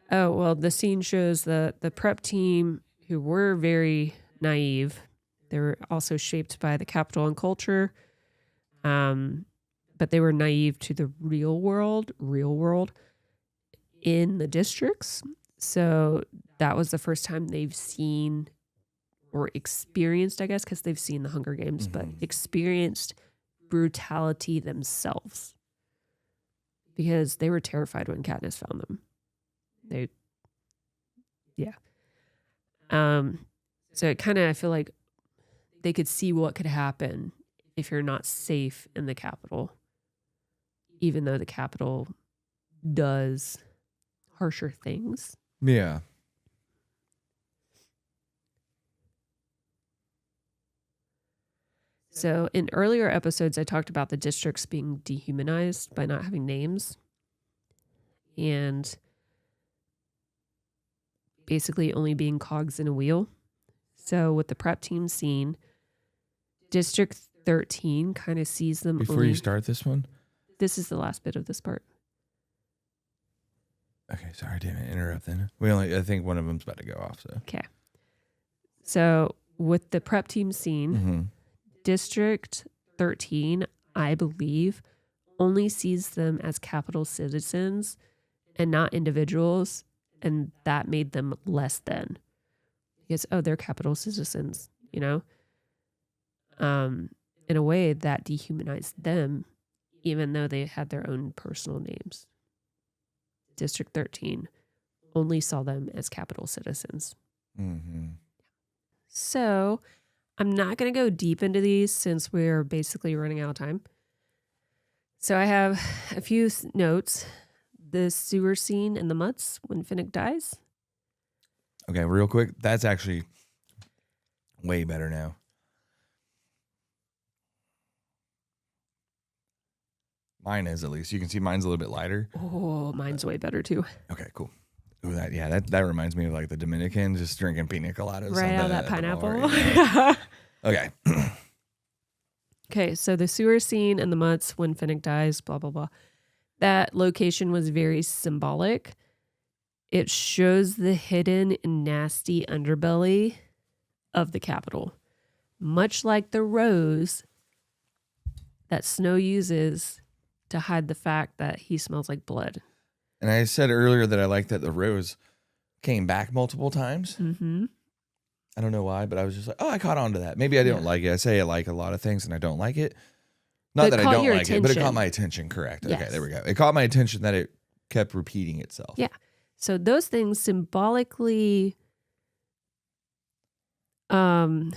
Oh, well, the scene shows the prep team who were very naive. They were also shaped by the Capitol and culture. But they were naive to the real world in the districts. So that was the first time they've seen or experienced, I guess, because they've seen the Hunger Games, but experienced brutality themselves because they were terrified when Katniss found them. So it kind of, I feel like they could see what could happen if you're not safe in the Capitol, even though the Capitol does harsher things. Yeah. So in earlier episodes, I talked about the districts being dehumanized by not having names and basically only being cogs in a wheel. So with the prep team scene, District 13 kind of sees them. Before you start this one? This is the last bit of this part. Okay, sorry, I didn't interrupt then. I think one of them's about to go off. So okay. So with the prep team scene, District 13, I believe, only sees them as Capitol citizens and not individuals, and that made them less than. Because, they're Capitol citizens, you know? In a way, that dehumanized them, even though they had their own personal names. District 13 only saw them as Capitol citizens. So I'm not going to go deep into these since we're basically running out of time. So I have a few notes. The sewer scene in the Mutts when Finnick dies. Okay, real quick. That's actually way better now. Mine is, at least. You can see mine's a little bit lighter. Oh, mine's way better too. Okay, cool. Ooh, that reminds me of like the Dominicans just drinking pina coladas. Right out of that at the pineapple. bar, yeah. Okay. Okay, so the sewer scene and the mutts when Finnick dies, blah, blah, blah. That location was very symbolic. It shows the hidden and nasty underbelly of the Capitol, much like the rose that Snow uses to hide the fact that he smells like blood. And I said earlier that I like that the rose came back multiple times. Mm-hmm. I don't know why, but I was just like, oh, I caught on to that. Maybe I didn't like it. I say I like a lot of things and I don't like it. Not that I don't like it, but it caught my attention. Correct. Yes. Okay, there we go. It caught my attention that it kept repeating itself. Yeah. So those things symbolically show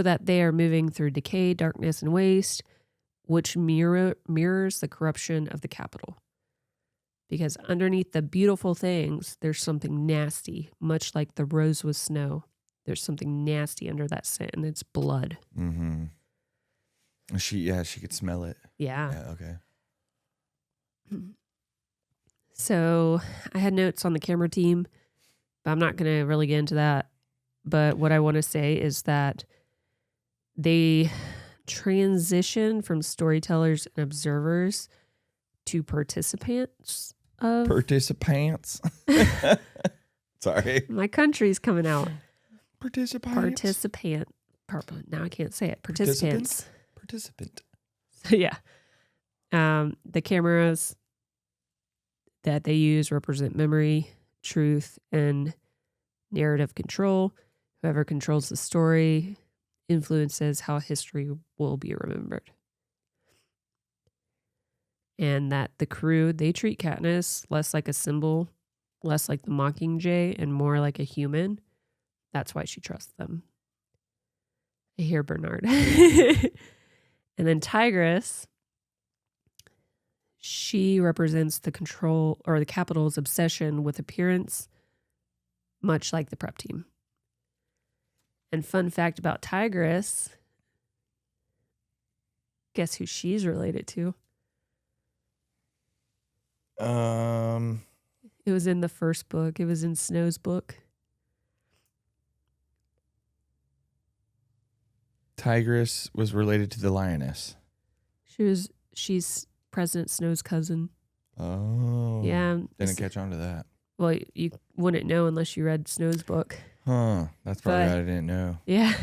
that they are moving through decay, darkness, and waste, which mirrors the corruption of the Capitol. Because underneath the beautiful things, there's something nasty, much like the rose was snow. There's something nasty under that scent, and it's blood. Mm-hmm. She could smell it. Yeah. Okay. So I had notes on the camera team, but I'm not going to really get into that. But what I want to say is that they transition from storytellers and observers to participants. Sorry. My country's coming out. Participant. Now I can't say it. Participant. So, yeah. The cameras that they use represent memory, truth, and narrative control. Whoever controls the story influences how history will be remembered. And that the crew, they treat Katniss less like a symbol, less like the Mockingjay, and more like a human. That's why she trusts them. I hear Bernard. And then Tigress, she represents the control or the Capitol's obsession with appearance, much like the prep team. And fun fact about Tigress, guess who she's related to? It was in the first book. It was in Snow's book. Tigress was related to the lioness. She's President Snow's cousin. Oh. Yeah. Didn't catch on to that. Well, you wouldn't know unless you read Snow's book. Huh. That's probably what I didn't know. Yeah.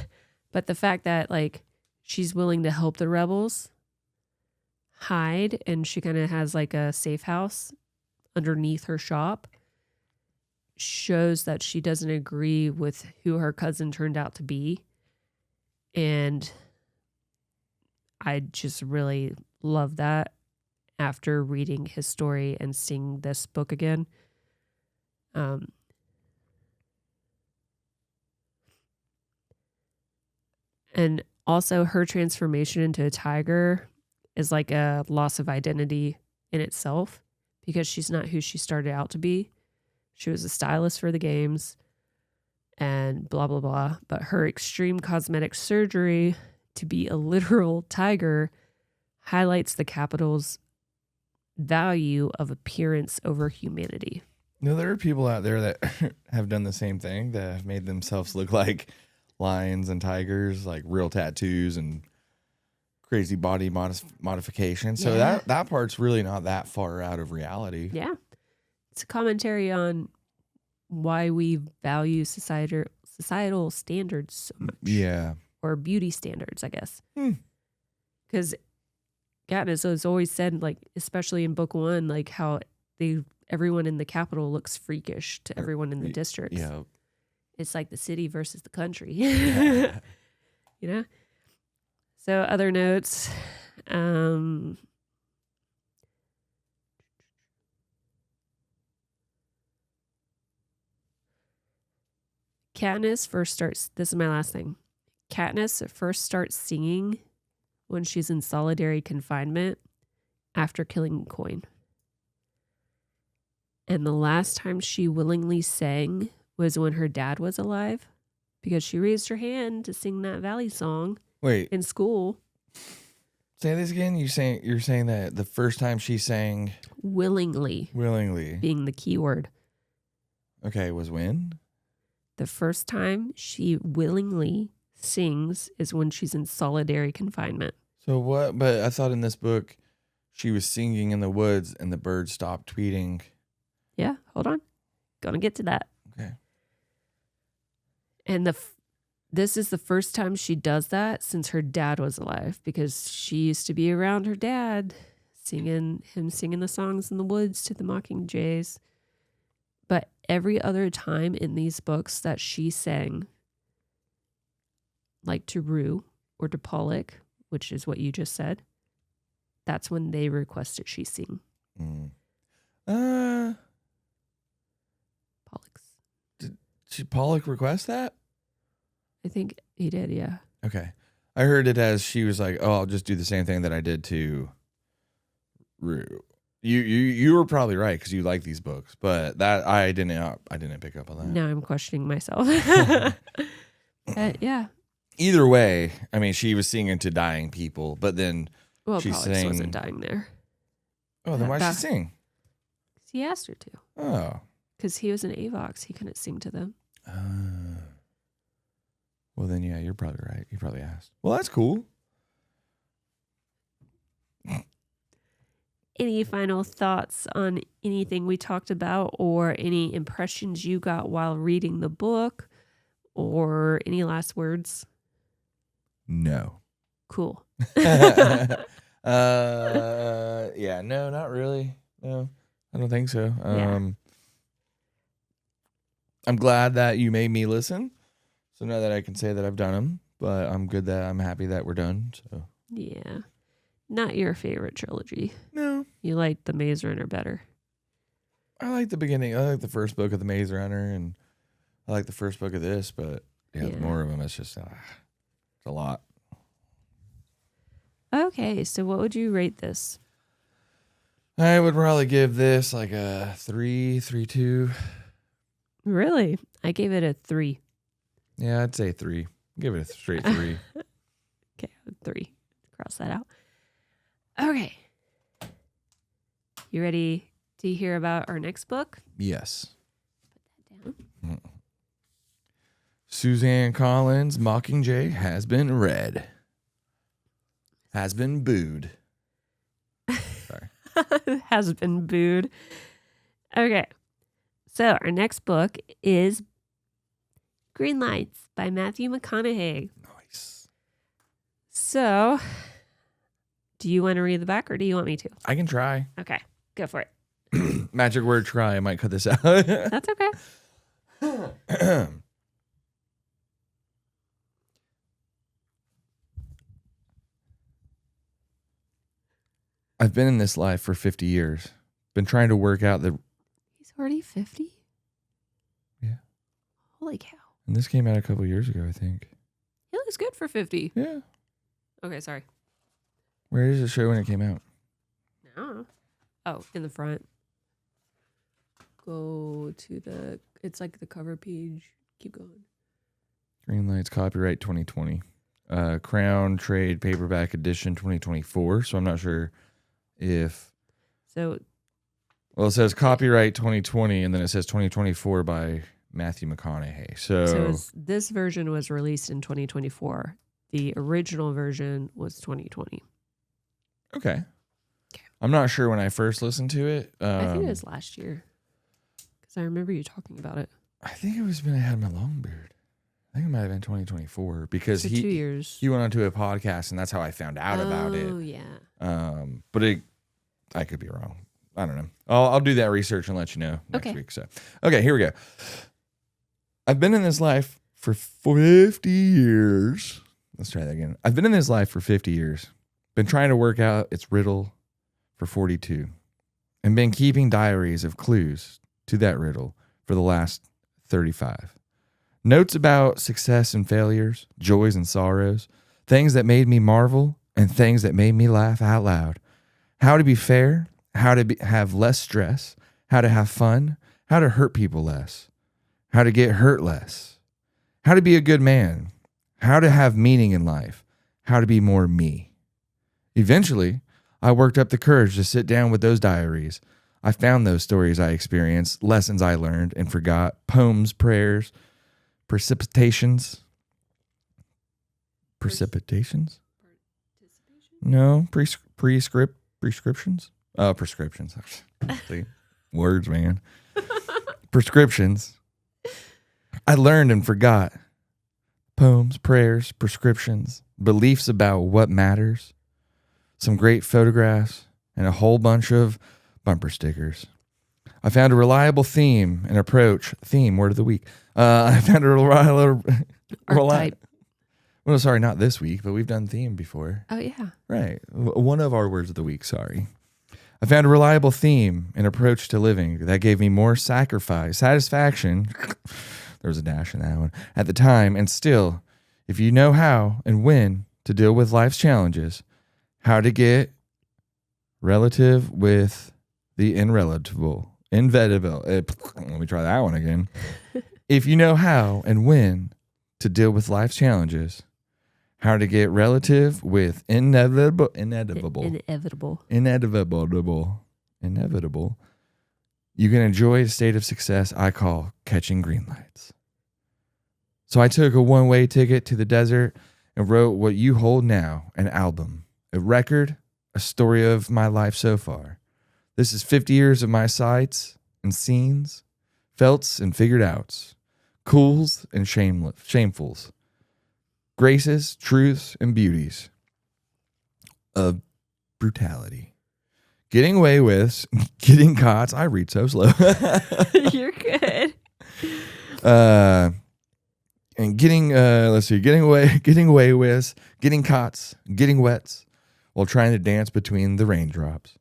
But the fact that like she's willing to help the rebels hide, and she kind of has like a safe house underneath her shop, shows that she doesn't agree with who her cousin turned out to be. And I just really love that after reading his story and seeing this book again. And also her transformation into a tiger is like a loss of identity in itself, because she's not who she started out to be. She was a stylist for the games and blah, blah, blah. But her extreme cosmetic surgery to be a literal tiger highlights the Capitol's value of appearance over humanity. No, there are people out there that have done the same thing, that have made themselves look like lions and tigers, like real tattoos and crazy body modification. So that part's really not that far out of reality. Yeah. It's a commentary on why we value societal standards so much. Yeah. Or beauty standards, I guess. Because Katniss has always said, like, especially in book 1, like how everyone in the Capitol looks freakish to everyone in the districts. Yeah. It's like the city versus the country. Yeah. You know? So other notes. Katniss first starts, this is my last thing. Katniss first starts singing when she's in solitary confinement after killing Coin. And the last time she willingly sang was when her dad was alive, because she raised her hand to sing that Valley song in school. Say this again. You're saying that the first time she sang willingly being the key word. Okay, was when? The first time she willingly sings is when she's in solitary confinement. So what? But I thought in this book she was singing in the woods and the birds stopped tweeting. Yeah, hold on. Gonna get to that. Okay. And this is the first time she does that since her dad was alive, because she used to be around her dad singing the songs in the woods to the Mockingjays. But every other time in these books that she sang, like to Rue or to Pollock, which is what you just said, that's when they requested she sing. Pollock's. Did Pollock request that? I think he did, yeah. Okay. I heard it as she was like, "Oh, I'll just do the same thing that I did to Rue." You were probably right because you like these books, but that I didn't pick up on that. Now I'm questioning myself. Yeah. Either way, I mean, she was singing to dying people, but then she Pollux wasn't dying there. Oh, then why'd she sing? He asked her to. Oh. Because he was an Avox. He couldn't sing to them. Well, then, yeah, you're probably right. You probably asked. Well, that's cool. Any final thoughts on anything we talked about, or any impressions you got while reading the book, or any last words? No. Cool. Yeah, no, not really. No, I don't think so. I'm glad that you made me listen. So now that I can say that I've done them, but I'm happy that we're done. So yeah. Not your favorite trilogy. No. You like The Maze Runner better. I like the beginning. I like the first book of The Maze Runner, and I like the first book of this, but the more of them, it's just it's a lot. Okay, so what would you rate this? I would probably give this like a 3.2. Really? I gave it a 3. Yeah, I'd say 3. Give it a straight 3. Okay, 3. Cross that out. Okay. You ready to hear about our next book? Yes. Put that down. Suzanne Collins' Mockingjay has been read. Has been booed. Sorry. Has been booed. Okay. So our next book is Green Lights by Matthew McConaughey. Nice. So, do you want to read the back or do you want me to? I can try. Okay, go for it. Magic word try. I might cut this out. That's okay. I've been in this life for 50 years. Been trying to work out the... He's already 50? Yeah. Holy cow. And this came out a couple years ago, I think. He looks good for 50. Yeah. Okay, sorry. Where does it show when it came out? No. Oh, in the front. Go to the... It's like the cover page. Keep going. Green Lights, copyright 2020. Crown Trade Paperback Edition 2024. So I'm not sure if... So... Well, it says copyright 2020, and then it says 2024 by Matthew McConaughey. So this version was released in 2024. The original version was 2020. Okay. I'm not sure when I first listened to it. I think it was last year. Because I remember you talking about it. I think it was when I had my long beard. I think it might have been 2024 because For 2 years. He went onto a podcast, and that's how I found out about it. Oh, yeah. But I could be wrong. I don't know. I'll do that research and let you know next week. So, okay, here we go. I've been in this life for 50 years. Let's try that again. I've been in this life for 50 years. Been trying to work out its riddle for 42. And been keeping diaries of clues to that riddle for the last 35. Notes about success and failures, joys and sorrows, things that made me marvel and things that made me laugh out loud. How to be fair, how to have less stress, how to have fun, how to hurt people less, how to get hurt less, how to be a good man, how to have meaning in life, how to be more me. Eventually, I worked up the courage to sit down with those diaries. I found those stories I experienced, lessons I learned and forgot, poems, prayers, precipitations. Precipitations? No, prescriptions? Oh, prescriptions. See, words, man. Prescriptions. I learned and forgot. Poems, prayers, prescriptions, beliefs about what matters, some great photographs, and a whole bunch of bumper stickers. I found a reliable theme and approach. Theme, word of the week. I found a reliable... Archetype. Well, sorry, not this week, but we've done theme before. Oh, yeah. Right. One of our words of the week, sorry. I found a reliable theme and approach to living that gave me more satisfaction. There was a dash in that one. At the time, and still, if you know how and when to deal with life's challenges, how to get relative with the inevitable. Let me try that one again. If you know how and when to deal with life's challenges, how to get relative with inevitable, you can enjoy a state of success I call catching green lights. So I took a one-way ticket to the desert and wrote what you hold now, an album, a record, a story of my life so far. This is 50 years of my sights and scenes, felts and figured outs, cools and shamefuls, graces, truths, and beauties of brutality. Getting away with, getting caught. I read so slow. You're good. And getting away with, getting caught, getting wet, while trying to dance between the raindrops.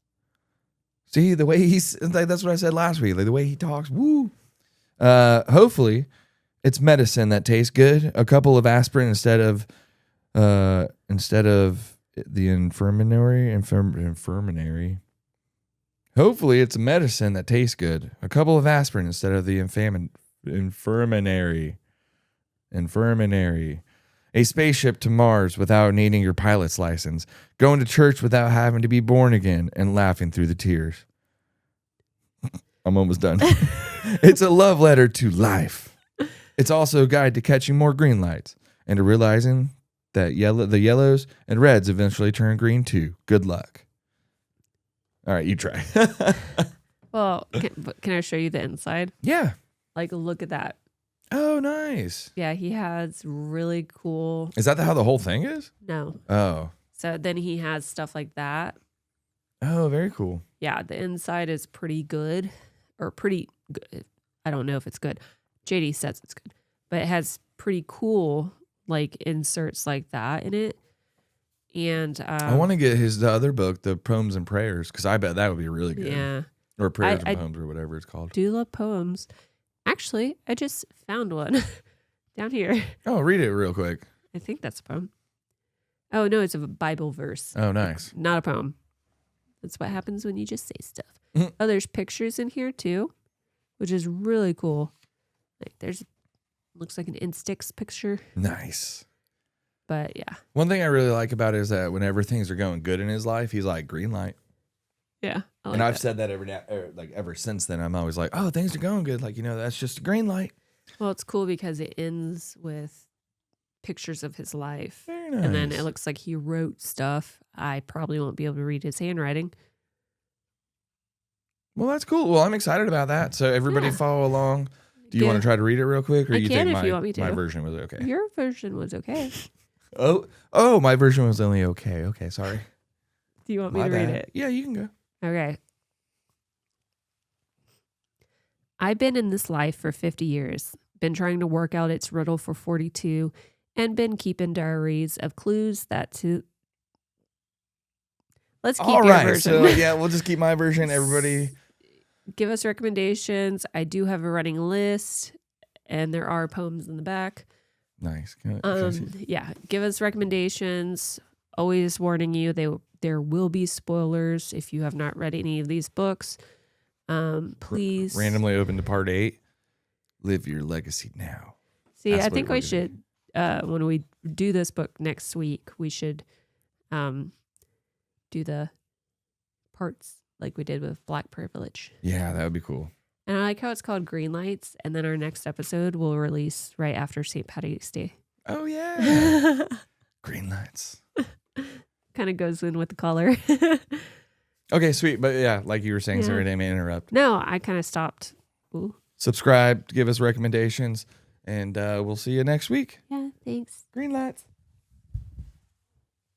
See, the way that's what I said last week, like the way he talks, woo. Hopefully, it's medicine that tastes good. A couple of aspirin instead of the infirmary. Hopefully, it's a medicine that tastes good. A couple of aspirin instead of the infirmary. A spaceship to Mars without needing your pilot's license. Going to church without having to be born again and laughing through the tears. I'm almost done. It's a love letter to life. It's also a guide to catching more green lights and to realizing that the yellows and reds eventually turn green too. Good luck. All right, you try. Well, can I show you the inside? Yeah. Like, look at that. Oh, nice. Yeah, he has really cool. Is that how the whole thing is? No. Oh. So then he has stuff like that. Oh, very cool. Yeah, the inside is pretty good. Or pretty good. I don't know if it's good. JD says it's good. But it has pretty cool, like, inserts like that in it. And I want to get the other book, the Poems and Prayers, because I bet that would be really good. Yeah. Or Prayers and Poems or whatever it's called. Do love poems. Actually, I just found one down here. Oh, read it real quick. I think that's a poem. Oh, no, it's a Bible verse. Oh, nice. Not a poem. That's what happens when you just say stuff. Mm-hmm. Oh, there's pictures in here too, which is really cool. Like looks like an Instax picture. Nice. But yeah. One thing I really like about it is that whenever things are going good in his life, he's like, green light. Yeah. And I've said that ever since then. I'm always like, oh, things are going good. Like, that's just a green light. Well, it's cool because it ends with pictures of his life. Very nice. And then it looks like he wrote stuff. I probably won't be able to read his handwriting. Well, that's cool. Well, I'm excited about that. So everybody follow along. Do you want to try to read it real quick? Or I you can think if you want me to. My version was okay? Your version was okay. Oh, my version was only okay. Okay, sorry. Do you want me to read it? Yeah, you can go. Okay. I've been in this life for 50 years, been trying to work out its riddle for 42, and been keeping diaries of clues Let's keep All your right, version. so yeah, we'll just keep my version. Everybody, give us recommendations. I do have a running list, and there are poems in the back. Nice. Can I see? Yeah, give us recommendations. Always warning you, there will be spoilers if you have not read any of these books. Please Randomly open to part 8. Live your legacy now. See, I think we should when we do this book next week, we should do the parts like we did with Black Privilege. Yeah, that would be cool. And I like how it's called Green Lights. And then our next episode will release right after St. Patty's Day. Oh, yeah. Green lights. Kind of goes in with the color. Okay, sweet. But yeah, like you were saying, Yeah. sorry, I didn't mean to interrupt. No, I kind of stopped. Ooh. Subscribe, give us recommendations, and we'll see you next week. Yeah, thanks. Green lights.